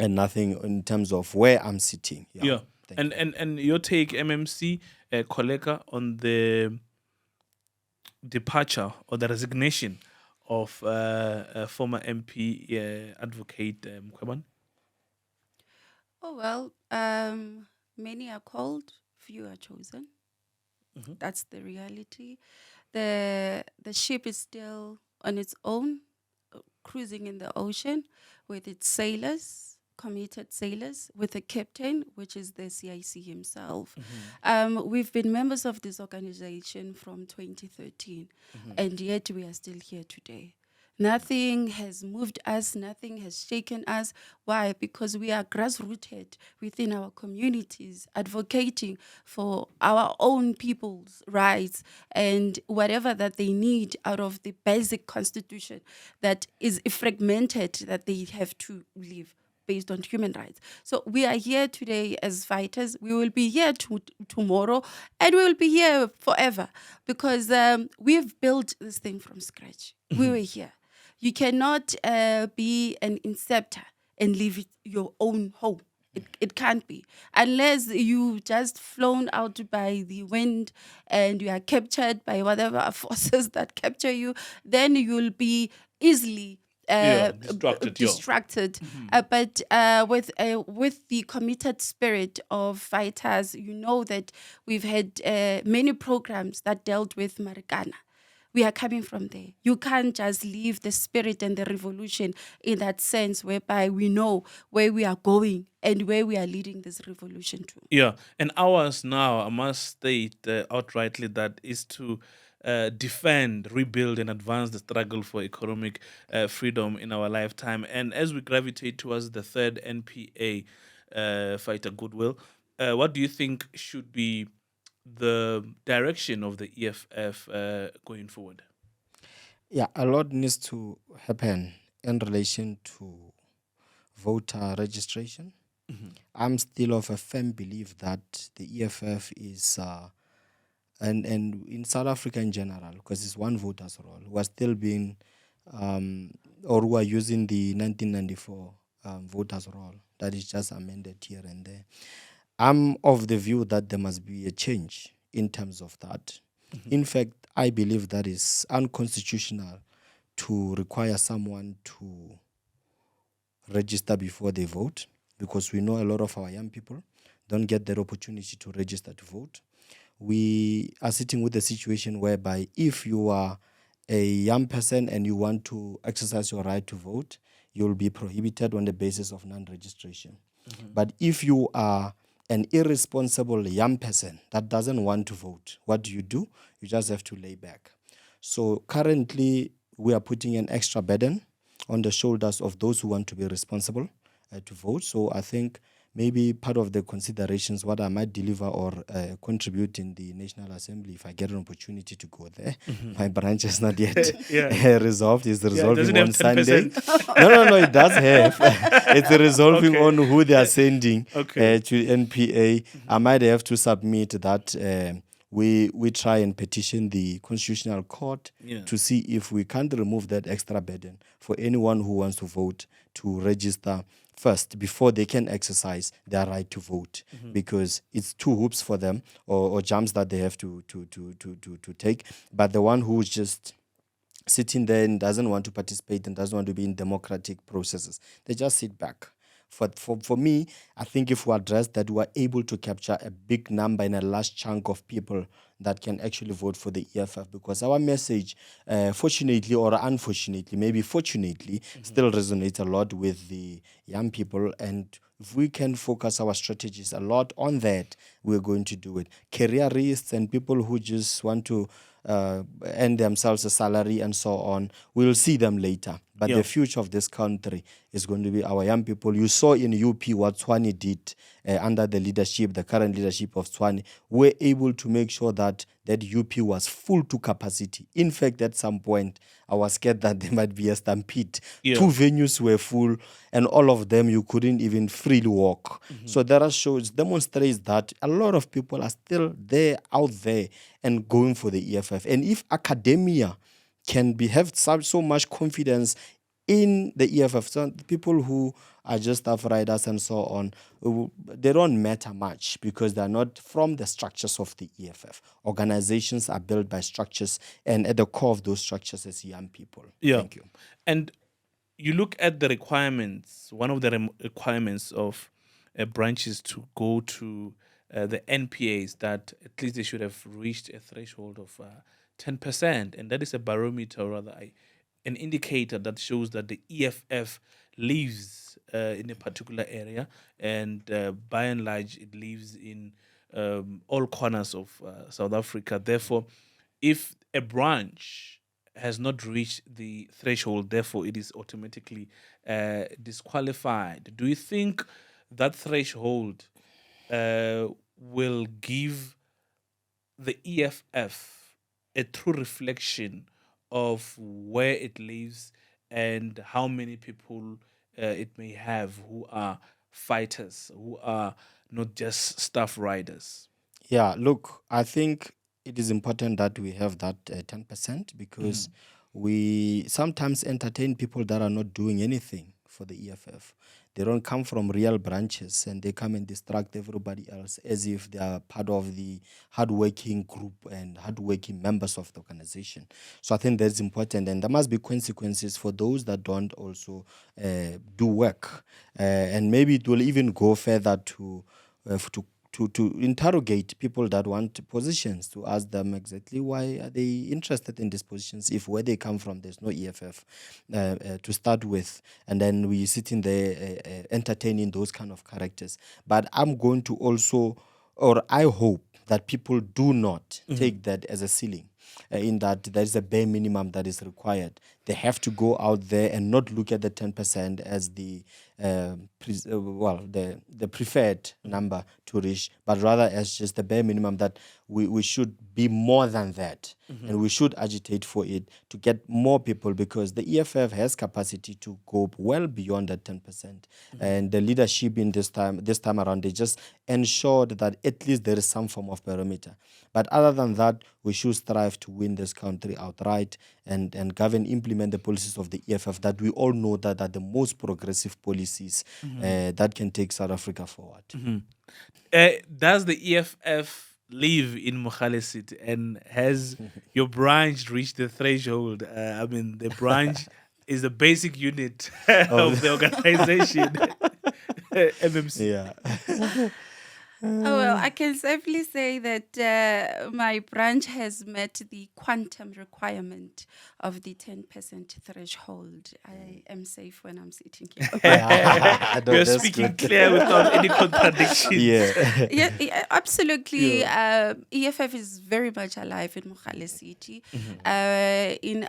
nothing in terms of where I'm sitting. Yeah. And your take, MMC, Kholeka, on the departure or the resignation of former MP Advocate Mkhwebane? Oh, well, many are called, few are chosen. That's the reality. The ship is still on its own, cruising in the ocean with its sailors, committed sailors, with a captain, which is the CIC himself. We've been members of this organization from 2013, and yet we are still here today. Nothing has moved us, nothing has shaken us. Why? Because we are grassrooted within our communities, advocating for our own people's rights and whatever that they need out of the basic constitution that is fragmented, that they have to live based on human rights. So we are here today as fighters. We will be here tomorrow, and we will be here forever because we've built this thing from scratch. We were here. You cannot be an inceptor and leave it your own home. It can't be. Unless you just flown out by the wind and you are captured by whatever forces that capture you, then you'll be easily distracted. But with the committed spirit of fighters, you know that we've had many programs that dealt with Marikana. We are coming from there. You can't just leave the spirit and the revolution in that sense whereby we know where we are going and where we are leading this revolution to. Yeah, and ours now, I must state outrightly that is to defend, rebuild, and advance the struggle for economic freedom in our lifetime. And as we gravitate towards the third NPA fighter goodwill, what do you think should be the direction of the EFF going forward? Yeah, a lot needs to happen in relation to voter registration. I'm still of a firm belief that the EFF is, and in South Africa in general, because it's one voter's role, who are still being, or who are using the 1994 voters' roll that is just amended here and there. I'm of the view that there must be a change in terms of that. In fact, I believe that is unconstitutional to require someone to register before they vote, because we know a lot of our young people don't get that opportunity to register to vote. We are sitting with a situation whereby if you are a young person and you want to exercise your right to vote, you'll be prohibited on the basis of non-registration. But if you are an irresponsible young person that doesn't want to vote, what do? You just have to lay back. So currently, we are putting an extra burden on the shoulders of those who want to be responsible to vote. So I think maybe part of the considerations, what I might deliver or contribute in the National Assembly, if I get an opportunity to go there. My branch is not yet resolved. It's resolving on Sunday. No, it does have. It's resolving on who they are sending to NPA. I might have to submit that we try and petition the Constitutional Court to see if we can't remove that extra burden for anyone who wants to vote to register first before they can exercise their right to vote, because it's two hoops for them or jumps that they have to take. But the one who's just sitting there and doesn't want to participate and doesn't want to be in democratic processes, they just sit back. For me, I think if we address that, we are able to capture a big number and a large chunk of people that can actually vote for the EFF, because our message, fortunately or unfortunately, maybe fortunately, still resonates a lot with the young people. And if we can focus our strategies a lot on that, we're going to do it. Careerists and people who just want to earn themselves a salary and so on, we'll see them later. But the future of this country is going to be our young people. You saw in UP what Tshwane did under the current leadership of Tshwane. We're able to make sure that UP was full to capacity. In fact, at some point, I was scared that there might be a stampede. Two venues were full, and all of them you couldn't even freely walk. So there are shows, demonstrates that a lot of people are still there, out there, and going for the EFF. And if academia can have so much confidence in the EFF, so people who are just staff riders and so on, they don't matter much because they're not from the structures of the EFF. Organizations are built by structures, and at the core of those structures is young people. Thank you. And you look at the requirements, one of the requirements of branches to go to the NPAs, that at least they should have reached a threshold of 10%, and that is a barometer, or rather an indicator that shows that the EFF lives in a particular area, and by and large it lives in all corners of South Africa. Therefore, if a branch has not reached the threshold, therefore it is automatically disqualified. Do you think that threshold will give the EFF a true reflection of where it lives and how many people it may have who are fighters, who are not just staff riders? Yeah, look, I think it is important that we have that 10% because we sometimes entertain people that are not doing anything for the EFF. They don't come from real branches and they come and distract everybody else as if they are part of the hardworking group and hardworking members of the organization. So I think that's important, and there must be consequences for those that don't also do work. And maybe it will even go further to interrogate people that want positions, to ask them exactly why are they interested in these positions if where they come from there's no EFF to start with, and then we sitting there entertaining those kind of characters. But I'm going to also, or I hope that people do not take that as a ceiling. In that there is a bare minimum that is required. They have to go out there and not look at the 10% as the the preferred number to reach, but rather as just the bare minimum that we should be more than that, and we should agitate for it to get more people, because the EFF has capacity to go well beyond that 10%. And the leadership in this time around, they just ensured that at least there is some form of parameter. But other than that, we should strive to win this country outright and govern, implement the policies of the EFF that we all know that are the most progressive policies that can take South Africa forward. Does the EFF live in Mogale City, and has your branch reached the threshold? I mean, the branch is the basic unit of the organization, MMC. Yeah. Oh, well, I can safely say that my branch has met the quantum requirement of the 10% threshold. I am safe when I'm sitting here. You're speaking clear without any contradiction. Yeah. Yeah, absolutely. EFF is very much alive in Mogale City. In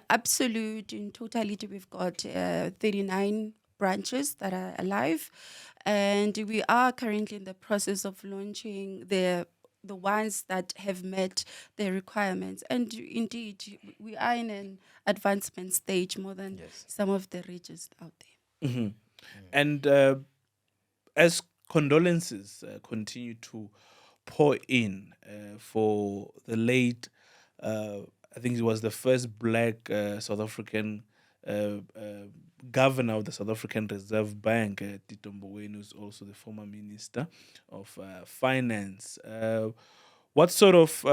totality, we've got 39 branches that are alive, and we are currently in the process of launching the ones that have met the requirements. And indeed, we are in an advancement stage more than some of the regions out there. And as condolences continue to pour in for the late, I think it was the first black South African governor of the South African Reserve Bank, Tito Mboweni, who's also the former minister of finance. What sort of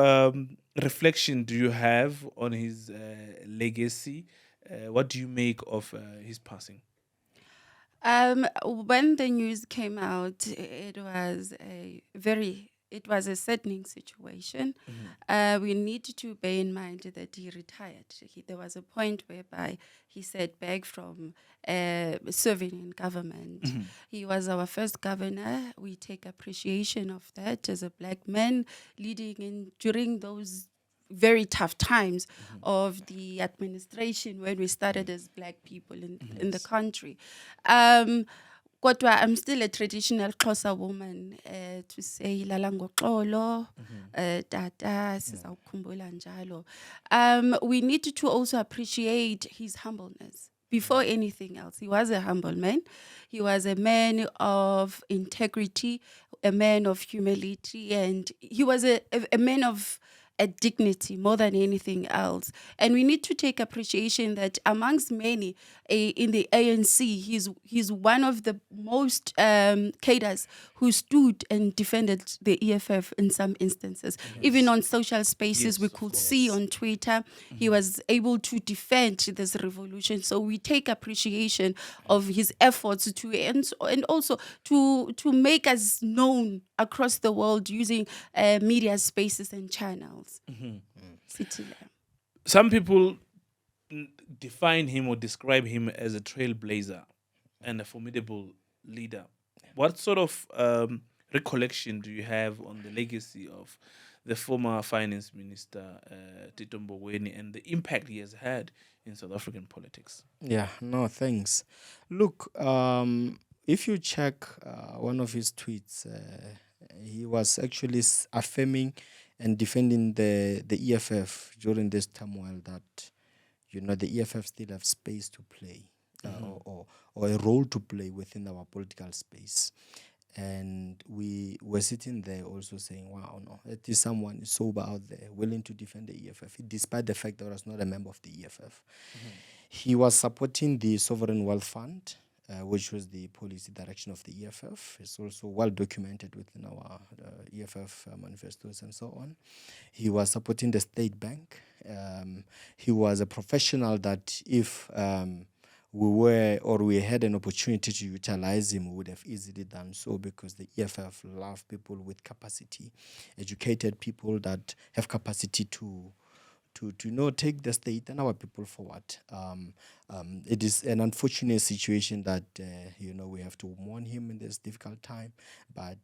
reflection do you have on his legacy? What do you make of his passing? When the news came out, it was a saddening situation. We need to bear in mind that he retired. There was a point whereby he sat back from serving in government. He was our first governor. We take appreciation of that as a black man leading in during those very tough times of the administration when we started as black people in the country. Kodwa I'm still a traditional Xhosa woman to say lala ngoxolo, tata sizawukhumbula njalo. We need to also appreciate his humbleness. Before anything else, he was a humble man. He was a man of integrity, a man of humility, and he was a man of a dignity more than anything else. And we need to take appreciation that amongst many in the ANC, he's one of the most cadres who stood and defended the EFF in some instances. Even on social spaces, we could see on Twitter, he was able to defend this revolution. So we take appreciation of his efforts and also to make us known across the world using media spaces and channels. Some people define him or describe him as a trailblazer and a formidable leader. What sort of recollection do you have on the legacy of the former finance minister, Tito Mboweni, and the impact he has had in South African politics. Yeah, no, thanks. Look, if you check one of his tweets, he was actually affirming and defending the EFF during this turmoil that, the EFF still have space to play or a role to play within our political space. And we were sitting there also saying, wow, no, it is someone sober out there willing to defend the EFF, despite the fact that I was not a member of the EFF. He was supporting the Sovereign Wealth Fund, which was the policy direction of the EFF. It's also well documented within our EFF manifestos and so on. He was supporting the State Bank. He was a professional that if we had an opportunity to utilize him, we would have easily done so, because the EFF love people with capacity, educated people that have capacity to take the state and our people forward. It is an unfortunate situation that we have to mourn him in this difficult time, but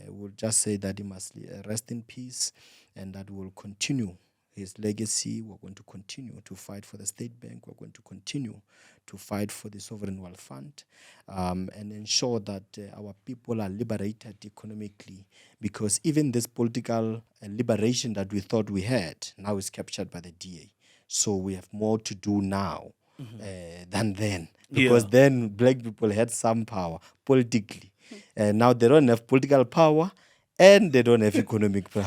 we'll just say that he must rest in peace, and that will continue his legacy. We're going to continue to fight for the State Bank. We're going to continue to fight for the Sovereign Wealth Fund, and ensure that our people are liberated economically, because even this political liberation that we thought we had now is captured by the DA. So we have more to do now than then, because then black people had some power politically, and now they don't have political power, and they don't have economic power.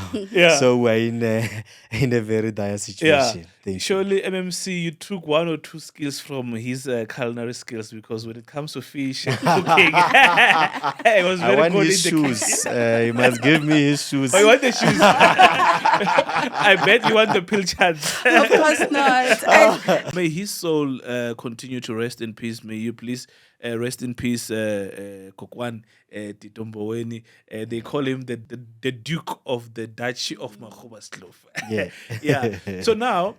So we're in a very dire situation. Thank you. Surely, MMC, you took one or two skills from his culinary skills, because when it comes to fish and cooking, it was very I want good his in the shoes. He must give me his shoes. Oh, you want the shoes? I bet you want the pilchards. Of course not. May his soul continue to rest in peace. May you please rest in peace, Kokwan, Tito Mboweni. They call him the Duke of the Duchy of Makgobasloof. Yeah. So now,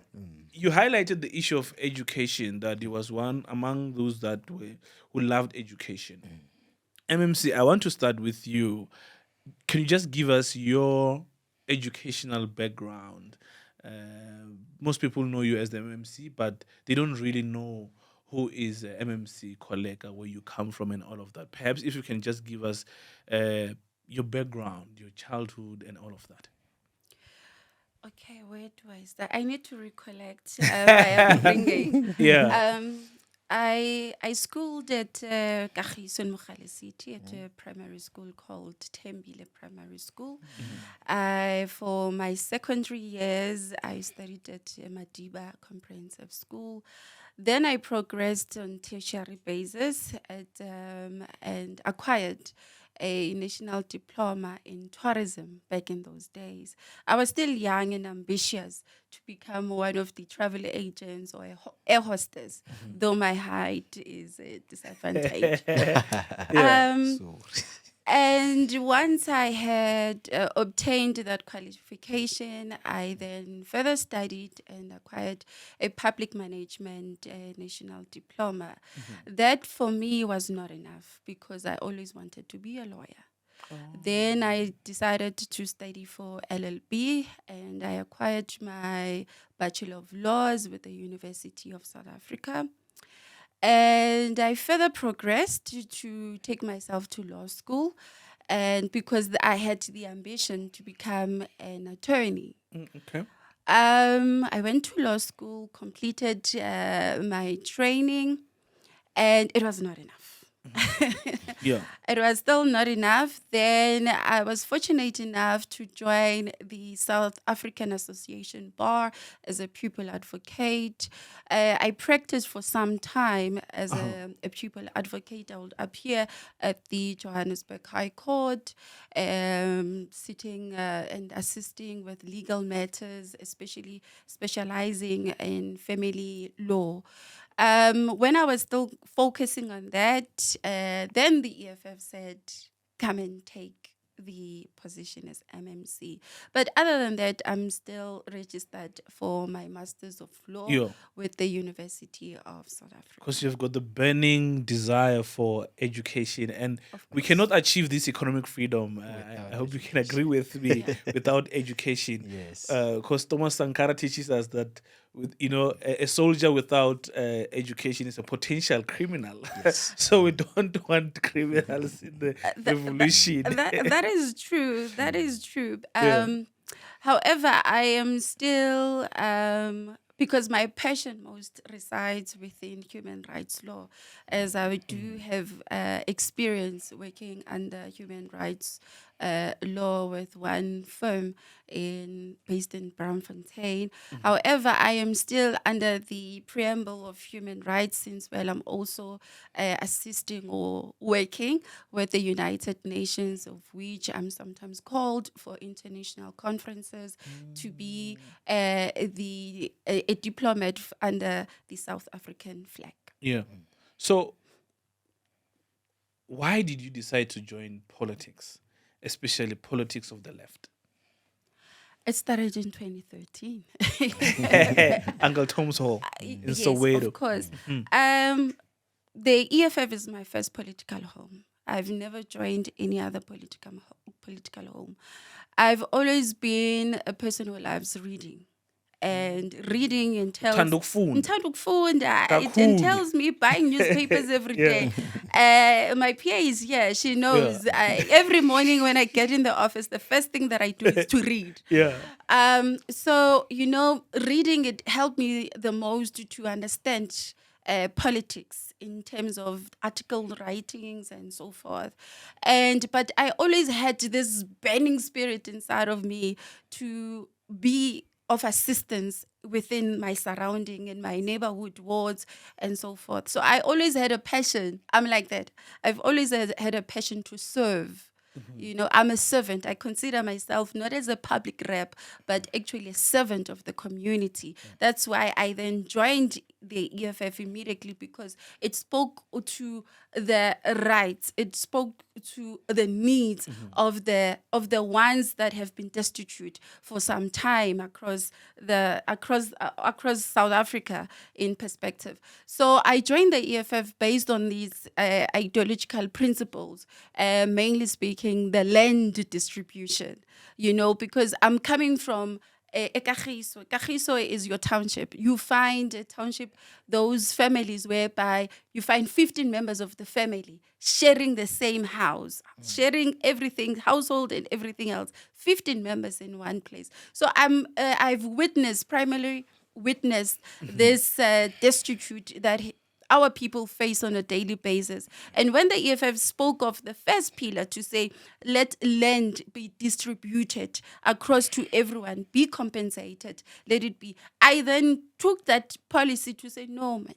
you highlighted the issue of education, that he was one among those who loved education. MMC, I want to start with you. Can you just give us your educational background? Most people know you as the MMC, but they don't really know who is MMC Kholeka, where you come from and all of that. Perhaps if you can just give us your background, your childhood and all of that. Okay, where do I start? I need to recollect my upbringing. I schooled at Kagiso in Mogale City at a primary school called Tembile Primary School. For my secondary years, I studied at Madiba Comprehensive School. Then I progressed on tertiary basis and acquired a national diploma in tourism back in those days. I was still young and ambitious to become one of the travel agents or air hostess, though my height is a disadvantage. And once I had obtained that qualification, I then further studied and acquired a public management national diploma. That for me was not enough, because I always wanted to be a lawyer. Then I decided to study for LLB, and I acquired my Bachelor of Laws with the University of South Africa. And I further progressed to take myself to law school, and because I had the ambition to become an attorney. Okay. I went to law school, completed my training, and it was not enough. It was still not enough. Then I was fortunate enough to join the South African Association Bar as a pupil advocate. I practiced for some time as a pupil advocate. I would appear at the Johannesburg High Court, sitting and assisting with legal matters, especially specializing in family law. When I was still focusing on that, then the EFF said, come and take the position as MMC. But other than that, I'm still registered for my Masters of Law Yeah. with the University of South Africa. Because you've got the burning desire for education, and we cannot achieve this economic freedom. I hope you can agree with me without education. Yes. Because Thomas Sankara teaches us that, a soldier without education is a potential criminal. So we don't want criminals in the revolution. That is true. That is true. Yeah. However, I am still, because my passion most resides within human rights law, as I do have experience working under human rights law with one firm based in Braamfontein. However, I am still under the preamble of human rights, since I'm also assisting or working with the United Nations, of which I'm sometimes called for international conferences to be a diplomat under the South African flag. Yeah. So, why did you decide to join politics, especially politics of the left? It started in 2013. Uncle Tom's Hall in Yes, Soweto. of course. The EFF is my first political home. I've never joined any other political home. I've always been a person who loves reading. And reading entails Uthanda ukufunda. It entails me buying newspapers every day. My PA is here. She knows. Every morning when I get in the office, the first thing that I do is to read. Yeah. So, reading, it helped me the most to understand politics in terms of article writings and so forth. But I always had this burning spirit inside of me to be of assistance within my surrounding, in my neighborhood wards and so forth. So I always had a passion. I'm like that. I've always had a passion to serve. I'm a servant. I consider myself not as a public rep, but actually a servant of the community. That's why I then joined the EFF immediately, because it spoke to the rights, it spoke to the needs of the ones that have been destitute for some time across South Africa in perspective. So I joined the EFF based on these ideological principles, mainly speaking the land distribution, because I'm coming from Kagiso. Kagiso is your township. You find a township, those families whereby you find 15 members of the family sharing the same house, sharing everything, household and everything else. 15 members in one place. So I've primarily witnessed this destitute that our people face on a daily basis. And when the EFF spoke of the first pillar to say, let land be distributed across to everyone, be compensated, let it be. I then took that policy to say, no, man,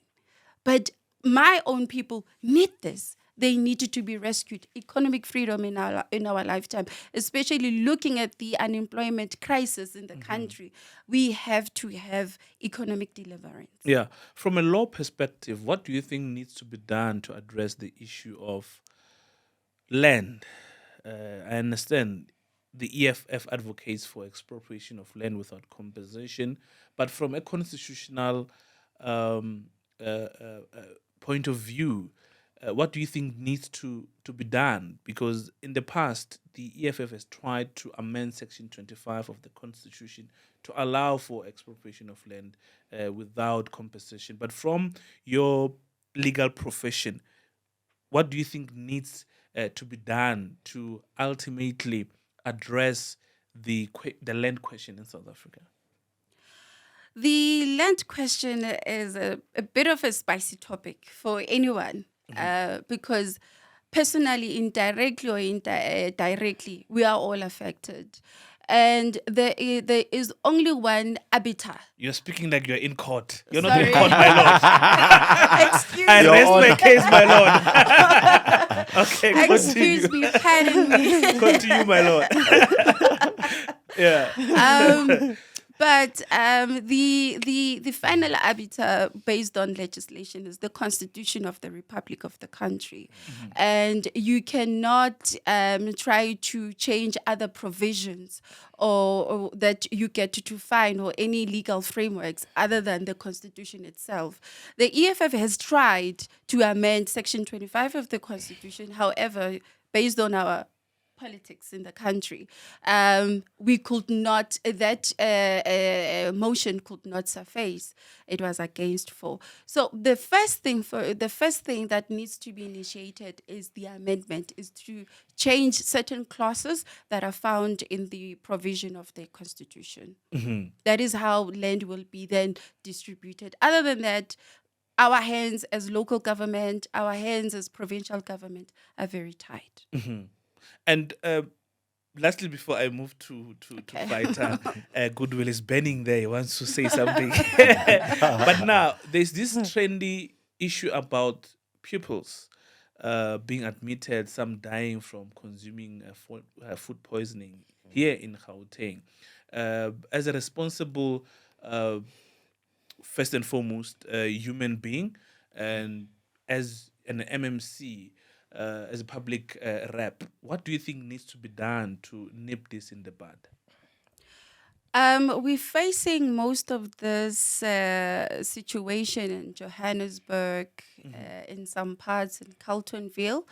but my own people need this. They needed to be rescued. Economic freedom in our lifetime, especially looking at the unemployment crisis in the country, we have to have economic deliverance. Yeah. From a law perspective, what do you think needs to be done to address the issue of land? I understand the EFF advocates for expropriation of land without compensation, but from a constitutional point of view, what do you think needs to be done? Because in the past, the EFF has tried to amend Section 25 of the Constitution to allow for expropriation of land without compensation. But from your legal profession, what do you think needs to be done to ultimately address the land question in South Africa? The land question is a bit of a spicy topic for anyone. Because personally, indirectly or directly, we are all affected. And there is only one arbiter. You're speaking like you're in court. You're not Sorry. in court, my lord. Excuse I me. rest my case, my lord. Okay, Excuse continue. me, pardon me. Continue, my lord. Yeah. But the final arbiter based on legislation is the Constitution of the Republic of the country. And you cannot try to change other provisions or that you get to find or any legal frameworks other than the Constitution itself. The EFF has tried to amend Section 25 of the Constitution. However, based on our politics in the country, we could not, that motion could not suffice. It was against 4. So the first thing that needs to be initiated is the amendment, is to change certain clauses that are found in the provision of the Constitution. That is how land will be then distributed. Other than that, our hands as local government, our hands as provincial government are very tight. And lastly, before I move to fighter, Goodwill is bending there. He wants to say something. But now, there's this trendy issue about pupils being admitted, some dying from consuming food poisoning here in Gauteng. As a responsible, first and foremost, human being, and as an MMC, as a public rep, what do you think needs to be done to nip this in the bud? We're facing most of this situation in Johannesburg, in some parts in Carltonville.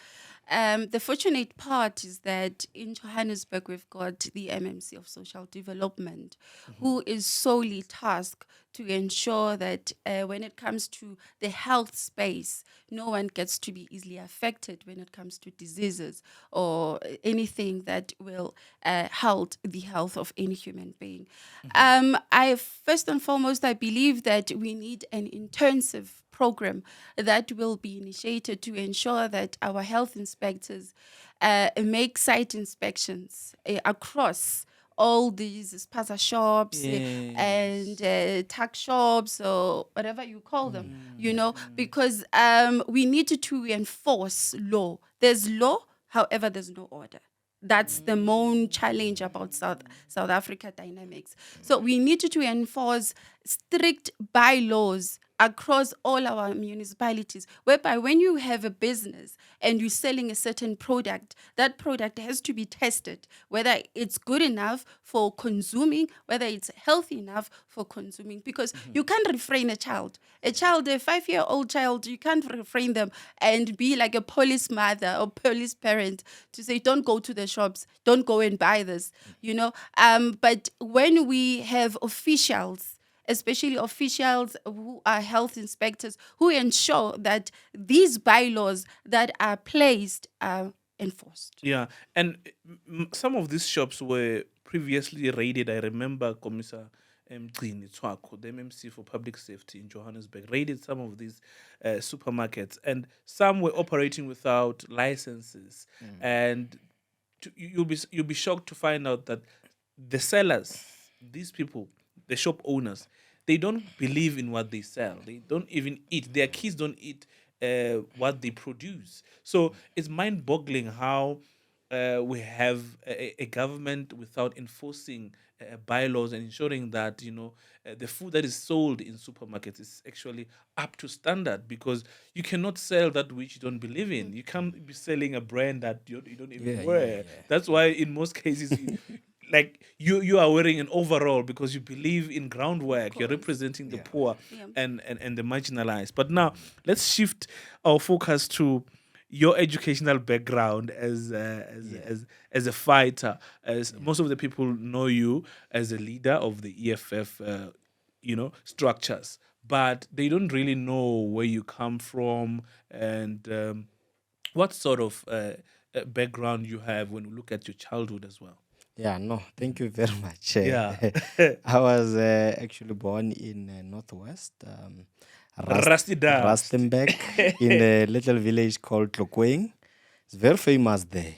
The fortunate part is that in Johannesburg, we've got the MMC of Social Development, who is solely tasked to ensure that when it comes to the health space, no one gets to be easily affected when it comes to diseases or anything that will halt the health of any human being. First and foremost, I believe that we need an intensive program that will be initiated to ensure that our health inspectors make site inspections across all these spaza shops and tuck shops or whatever you call them, because we need to enforce law. There's law, however, there's no order. That's the main challenge about South Africa dynamics. So we need to enforce strict bylaws across all our municipalities, whereby when you have a business and you're selling a certain product, that product has to be tested, whether it's good enough for consuming, whether it's healthy enough for consuming, because you can't refrain a 5-year-old child, you can't refrain them and be like a police mother or police parent to say, don't go to the shops, don't go and buy this, But when we have officials, especially officials who are health inspectors, who ensure that these bylaws that are placed are enforced. Yeah, and some of these shops were previously raided. I remember Commissar Mcity CoGovernance, the MMC for Public Safety in Johannesburg, raided some of these supermarkets, and some were operating without licenses. And you'll be shocked to find out that the sellers, these people, the shop owners, they don't believe in what they sell. They don't even eat. Their kids don't eat what they produce. So it's mind-boggling how we have a government without enforcing bylaws and ensuring that the food that is sold in supermarkets is actually up to standard, because you cannot sell that which you don't believe in. You can't be selling a brand that you don't even wear. That's why in most cases like you are wearing an overall because you believe in groundwork. You're representing the poor and the marginalized. But now let's shift our focus to your educational background as a fighter. As most of the people know you as a leader of the EFF, structures, but they don't really know where you come from and what sort of background you have when we look at your childhood as well. Yeah, no, thank you very much. Yeah. I was actually born in Northwest, Rustenburg in a little village called Tlokweng. It's very famous there.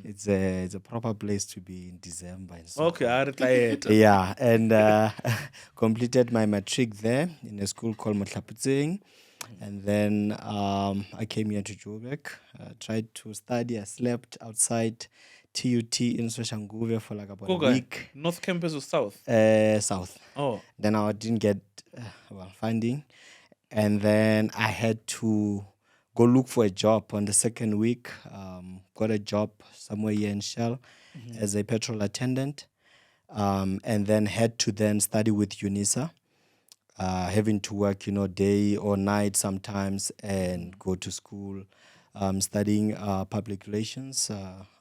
It's a proper place to be in December. And so Okay, I retired. yeah, and completed my matric there in a school called Motlaputseng. And then I came here to Joburg, tried to study. I slept outside TUT in Soshanguve for like about a Okay. week. North Campus or South? South. Oh. Then I didn't get funding, and then I had to go look for a job on the second week. Got a job somewhere here in Shell as a petrol attendant, and then had to then study with UNISA, having to work, day or night sometimes, and go to school, studying public relations,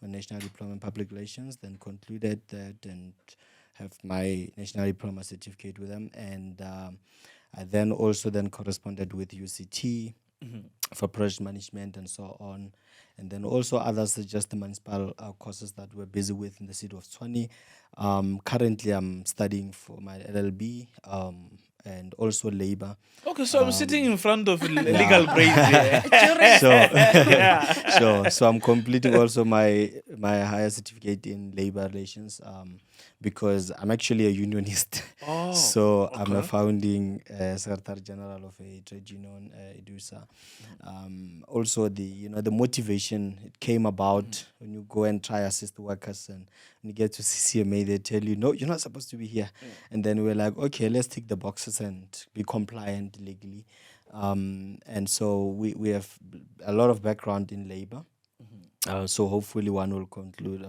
national diploma in public relations. Then concluded that and have my national diploma certificate with them, and I then also then corresponded with UCT for project management and so on, and then also others just the municipal courses that we're busy with in the city of Tshwane. Currently, I'm studying for my LLB and also labor. Okay, so I'm sitting in front of legal braids here. So I'm completing also my higher certificate in labor relations because I'm actually a unionist. Oh, So I'm a okay. founding secretary general of a trade union, EDUSA. Also the motivation, it came about when you go and try assist workers, and when you get to CCMA, they tell you, no, you're not supposed to be here. And then we're like, okay, let's tick the boxes and be compliant legally. And so we have a lot of background in labor. So hopefully one will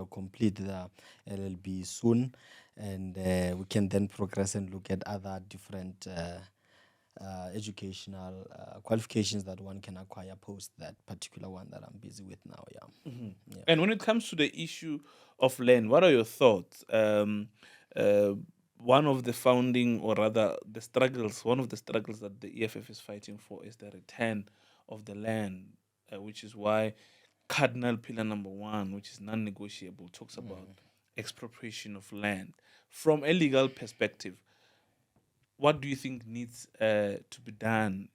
complete the LLB soon, and we can then progress and look at other different educational qualifications that one can acquire post that particular one that I'm busy with now. Yeah. And when it comes to the issue of land, what are your thoughts? One of the founding, or rather one of the struggles that the EFF is fighting for is the return of the land, which is why cardinal pillar number 1, which is non-negotiable, talks about expropriation of land. From a legal perspective, what do you think needs to be done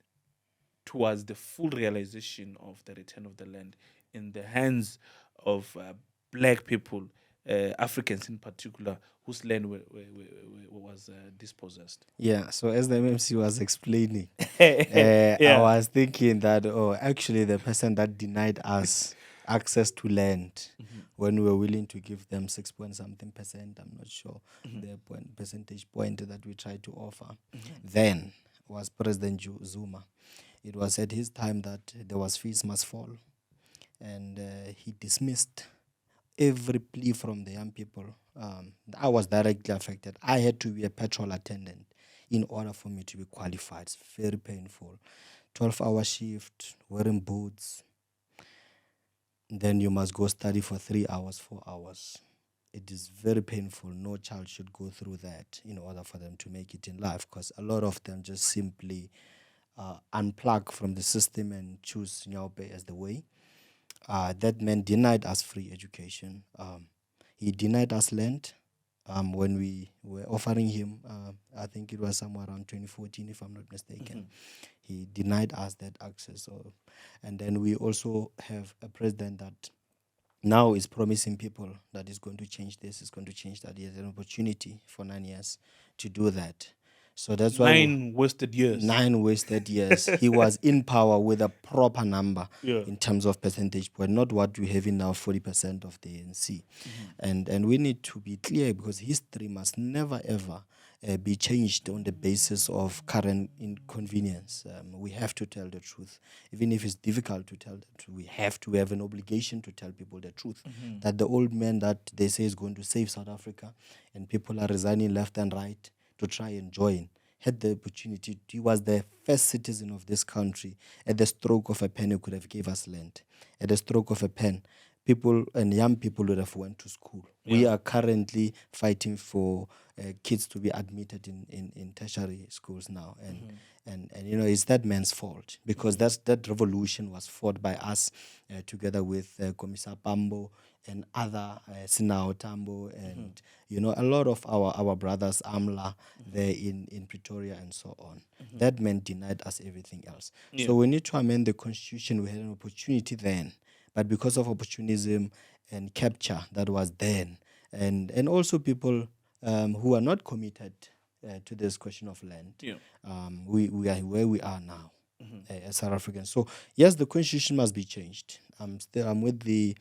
towards the full realization of the return of the land in the hands of black people, Africans in particular, whose land was dispossessed? Yeah, so as the MMC was explaining, I was thinking that, actually the person that denied us access to land when we were willing to give them 6 point something percent, I'm not sure the percentage point that we tried to offer, then was President Zuma. It was at his time that there was fees must fall, and he dismissed every plea from the young people. I was directly affected. I had to be a petrol attendant in order for me to be qualified. It's very painful. 12-hour shift, wearing boots. Then you must go study for 3 hours, 4 hours. It is very painful. No child should go through that in order for them to make it in life, because a lot of them just simply unplug from the system and choose Nyaope as the way. That man denied us free education. He denied us land when we were offering him, I think it was somewhere around 2014, if I'm not mistaken. He denied us that access. And then we also have a president that now is promising people that is going to change this, is going to change that. He has an opportunity for 9 years to do that. So that's why 9 wasted years. 9 wasted years. He was in power with a proper number in terms of percentage point, not what we have in now, 40% of the ANC. And we need to be clear, because history must never ever be changed on the basis of current inconvenience. We have to tell the truth. Even if it's difficult to tell the truth, we have an obligation to tell people the truth. That the old man that they say is going to save South Africa, and people are resigning left and right to try and join, had the opportunity. He was the first citizen of this country. At the stroke of a pen, he could have gave us land. At the stroke of a pen, people and young people would have went to school. We are currently fighting for kids to be admitted in tertiary schools now. And it's that man's fault, because that revolution was fought by us together with Commissar Pambo and other Sinao Tambo and a lot of our brothers, Amla, there in Pretoria and so on. That man denied us everything else. So we need to amend the constitution. We had an opportunity then, but because of opportunism and capture that was then, and also people who are not committed to this question of land, we are where we are now. as South Africans. So yes, the constitution must be changed. I'm with the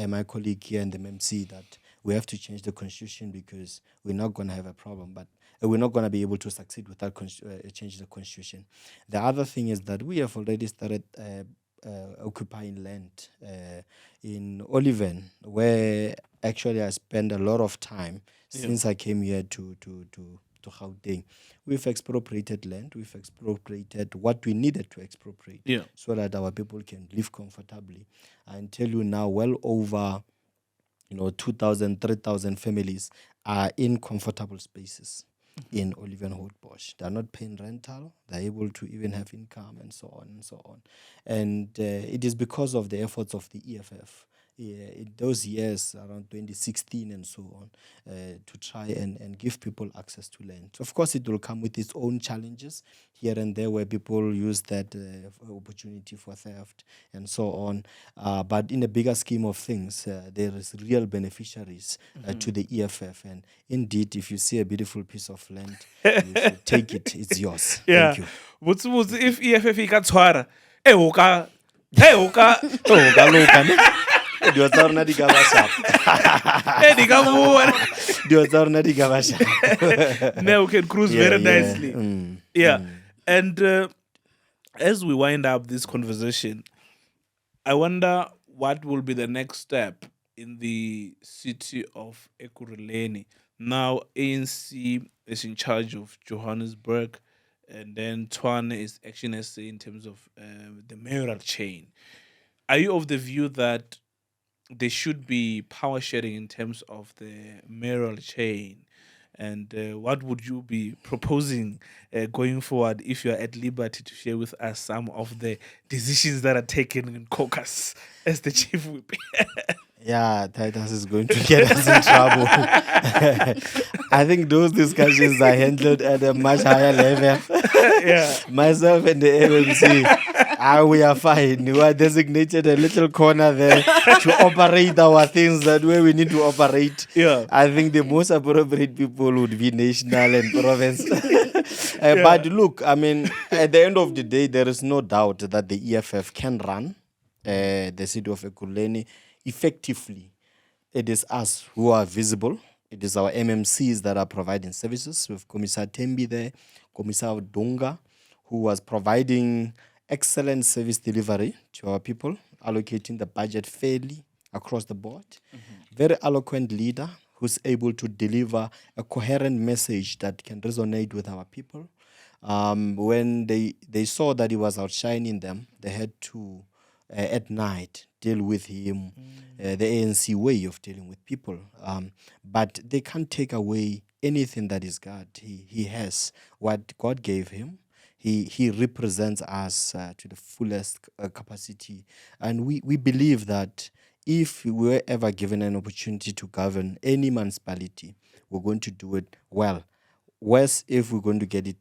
my colleague here in the MMC that we have to change the constitution because we're not going to have a problem, but we're not going to be able to succeed without changing the constitution. The other thing is that we have already started occupying land in Oliven, where actually I spend a lot of time since I came here to Gauteng. We've expropriated land. We've expropriated what we needed to expropriate so that our people can live comfortably. I tell you now, well over 2,000, 3,000 families are in comfortable spaces in Oliven Houtbosch. They're not paying rental. They're able to even have income and so on and so on. And it is because of the efforts of the EFF. In those years, around 2016 and so on, to try and give people access to land. So of course, it will come with its own challenges here and there where people use that opportunity for theft and so on. But in the bigger scheme of things, there is real beneficiaries to the EFF. And indeed, if you see a beautiful piece of land, you should take it. It's yours. Thank you. What's if EFF ika Tshwane? Hoka. Dilo tsa rona di ka ba sharp. Dilo tsa rona di ka ba sharp. Now we can cruise very nicely. And as we wind up this conversation, I wonder what will be the next step in the city of Ekurhuleni. Now ANC is in charge of Johannesburg, and then Tshwane is acting as in terms of the mayoral chain. Are you of the view that there should be power sharing in terms of the mayoral chain? And what would you be proposing going forward if you're at liberty to share with us some of the decisions that are taken in Caucus as the chief whip? Yeah, Titus is going to get us in trouble. I think those discussions are handled at a much higher level. Myself and the MMC, we are fine. We are designated a little corner there to operate our things that way we need to operate. I think the most appropriate people would be national and province. But look, I mean, at the end of the day, there is no doubt that the EFF can run the city of Ekurhuleni effectively. It is us who are visible. It is our MMCs that are providing services. With Commissar Tembi there, Commissar Dunga, who was providing excellent service delivery to our people, allocating the budget fairly across the board. Very eloquent leader who's able to deliver a coherent message that can resonate with our people. When they saw that he was outshining them, they had to, at night, deal with him, the ANC way of dealing with people. But they can't take away anything that is God. He has what God gave him. He represents us to the fullest capacity. And we believe that if we were ever given an opportunity to govern any municipality, we're going to do it well. Worse, if we're going to get it,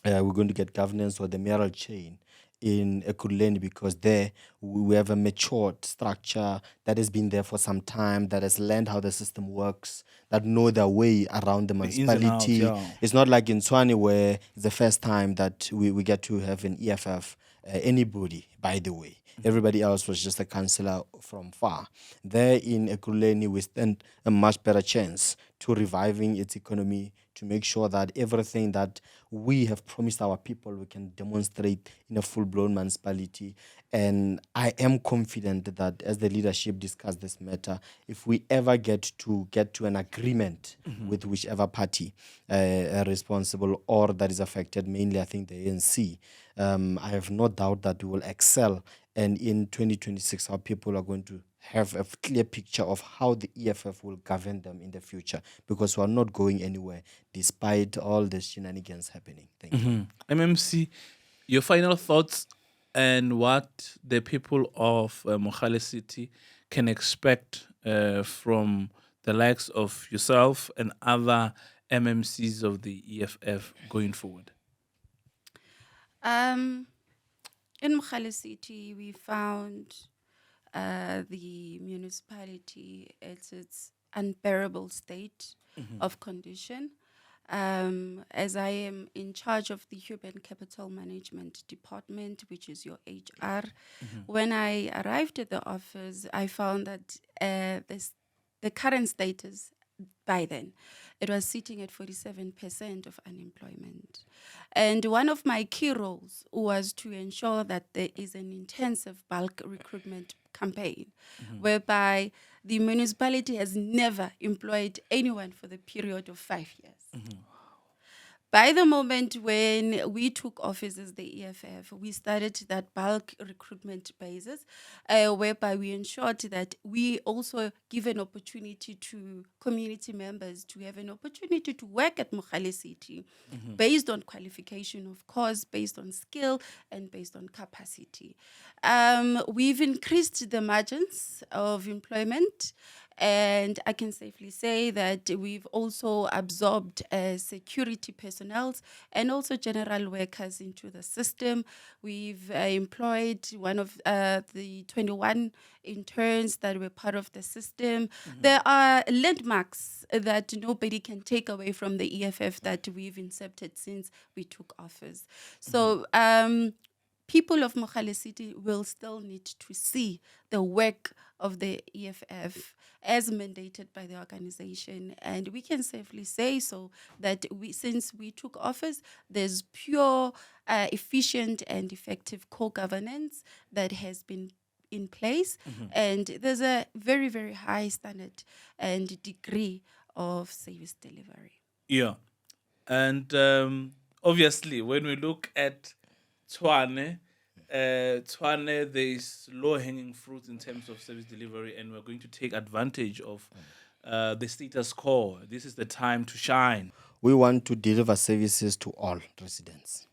we're going to get governance or the mayoral chain in Ekurhuleni, because there we have a matured structure that has been there for some time, that has learned how the system works, that know their way around the municipality. It's not like in Tshwane where it's the first time that we get to have an EFF, anybody, by the way. Everybody else was just a councillor from far. There in Ekurhuleni, we stand a much better chance to reviving its economy, to make sure that everything that we have promised our people, we can demonstrate in a full-blown municipality. And I am confident that as the leadership discuss this matter, if we ever get to an agreement with whichever party responsible or that is affected, mainly I think the ANC, I have no doubt that we will excel. And in 2026, our people are going to have a clear picture of how the EFF will govern them in the future, because we are not going anywhere despite all the shenanigans happening. Thank you. MMC, your final thoughts and what the people of Mogale City can expect from the likes of yourself and other MMCs of the EFF going forward? In Mogale City, we found the municipality at its unbearable state of condition. as I am in charge of the Human Capital Management Department, which is your HR. When I arrived at the office, I found that the current status by then, it was sitting at 47% of unemployment. And one of my key roles was to ensure that there is an intensive bulk recruitment campaign whereby the municipality has never employed anyone for the period of 5 years. By the moment when we took office as the EFF, we started that bulk recruitment basis, whereby we ensured that we also give an opportunity to community members to have an opportunity to work at Mogale City based on qualification, of course, based on skill and based on capacity. We've increased the margins of employment, and I can safely say that we've also absorbed security personnel and also general workers into the system. We've employed one of the 21 interns that were part of the system. There are landmarks that nobody can take away from the EFF that we've incepted since we took office. So people of Mogale City will still need to see the work of the EFF as mandated by the organization. And we can safely say so that since we took office, there's pure, efficient and effective co-governance that has been in place. And there's a very, very high standard and degree of service delivery. Yeah. And obviously, when we look at Tshwane, there is low-hanging fruit in terms of service delivery, and we're going to take advantage of the status quo. This is the time to shine. We want to deliver services to all residents.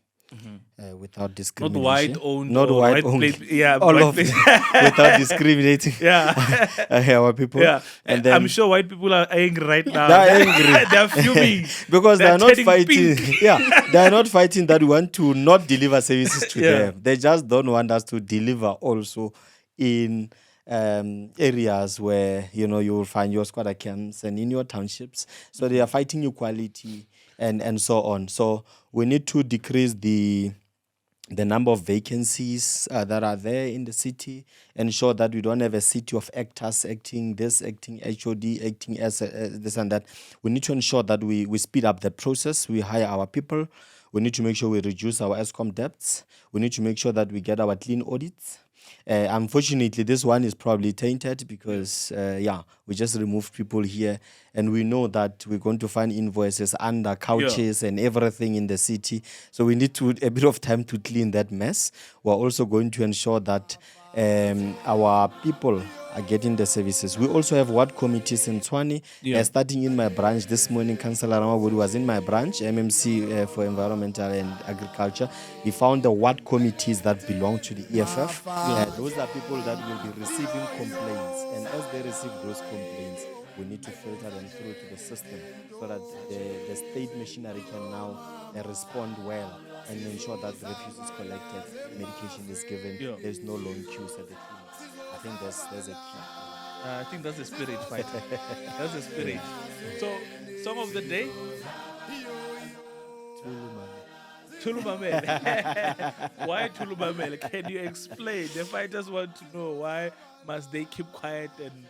Without discrimination. white-owned Not or white white only. plate- yeah, all white of plate. them, without discriminating our people. Yeah, And then I'm sure white people are angry right now. they're angry. They're fuming. Because They're they're not turning fighting. pink. They are not fighting that we want to not deliver services to Yeah. them. They just don't want us to deliver also in areas where you will find your squatter camps and in your townships. So they are fighting equality and so on. So we need to decrease the number of vacancies that are there in the city, ensure that we don't have a city of actors acting this, acting HOD, acting as this and that. We need to ensure that we speed up the process, we hire our people, we need to make sure we reduce our ESCOM debts, we need to make sure that we get our clean audits. Unfortunately, this one is probably tainted because, we just removed people here and we know that we're going to find invoices under couches and everything in the city. So we need a bit of time to clean that mess. We're also going to ensure that our people are getting the services. We also have ward committees in Tshwane. Starting in my branch this morning, Councillor Ramabudi was in my branch, MMC for Environmental and Agriculture. He found the ward committees that belong to the EFF. Those are people that will be receiving complaints. And as they receive those complaints, we need to filter them through to the system so that the state machinery can now respond well and ensure that the refuse is collected, medication is given, there's no long queues at the clinics. I think there's a key. I think that's the spirit, fight. That's the spirit. So, song of the day? Tulumamele. Why Tulumamele? Can you explain? The fighters want to know why must they keep quiet and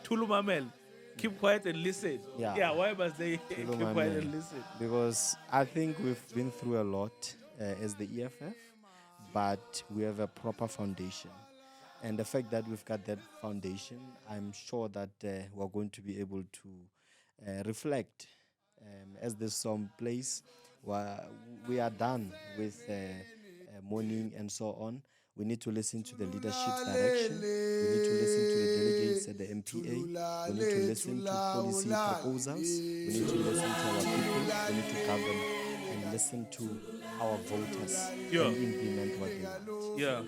Tulumamele. Keep quiet and listen. Why must they keep quiet and listen? Because I think we've been through a lot as the EFF, but we have a proper foundation. And the fact that we've got that foundation, I'm sure that we're going to be able to reflect. As this song plays, we are done with mourning and so on. We need to listen to the leadership's direction. We need to listen to the delegates at the MPA. We need to listen to policy proposals. We need to listen to our people. We need to govern and listen to our voters and implement what they want. Yeah.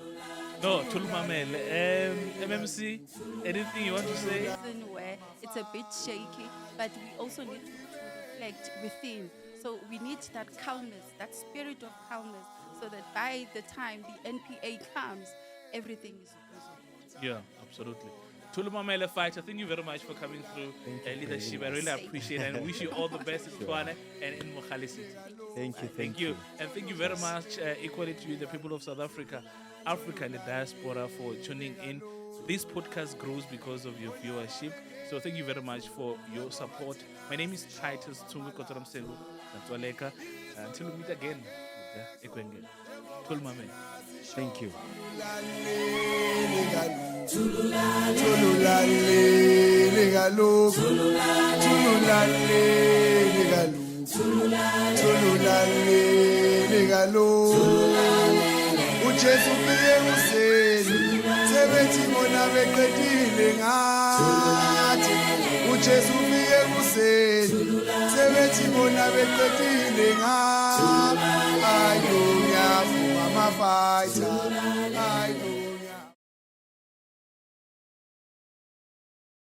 No, Tulumamele. MMC, anything you want to say? Where it's a bit shaky, but we also need to reflect within. So we need that calmness, that spirit of calmness, so that by the time the NPA comes, everything is resolved. Yeah, absolutely. Tulumamele Fighter, thank you very much for coming through leadership. I really appreciate it and wish you all the best in Tshwane and in Mogale City. Thank you. And thank you very much, equally to you, the people of South Africa, Africa and the diaspora, for tuning in. This podcast grows because of your viewership. So thank you very much for your support. My name is Titus Tungu Kotoram Sengu. Until we meet again. Thank you. uJesu ufike kuseni sebethi bona beqedile ngathi uJesu ufike kuseni sebethi bona beqedile ngathi ayo ngiyavuka amafighter ayo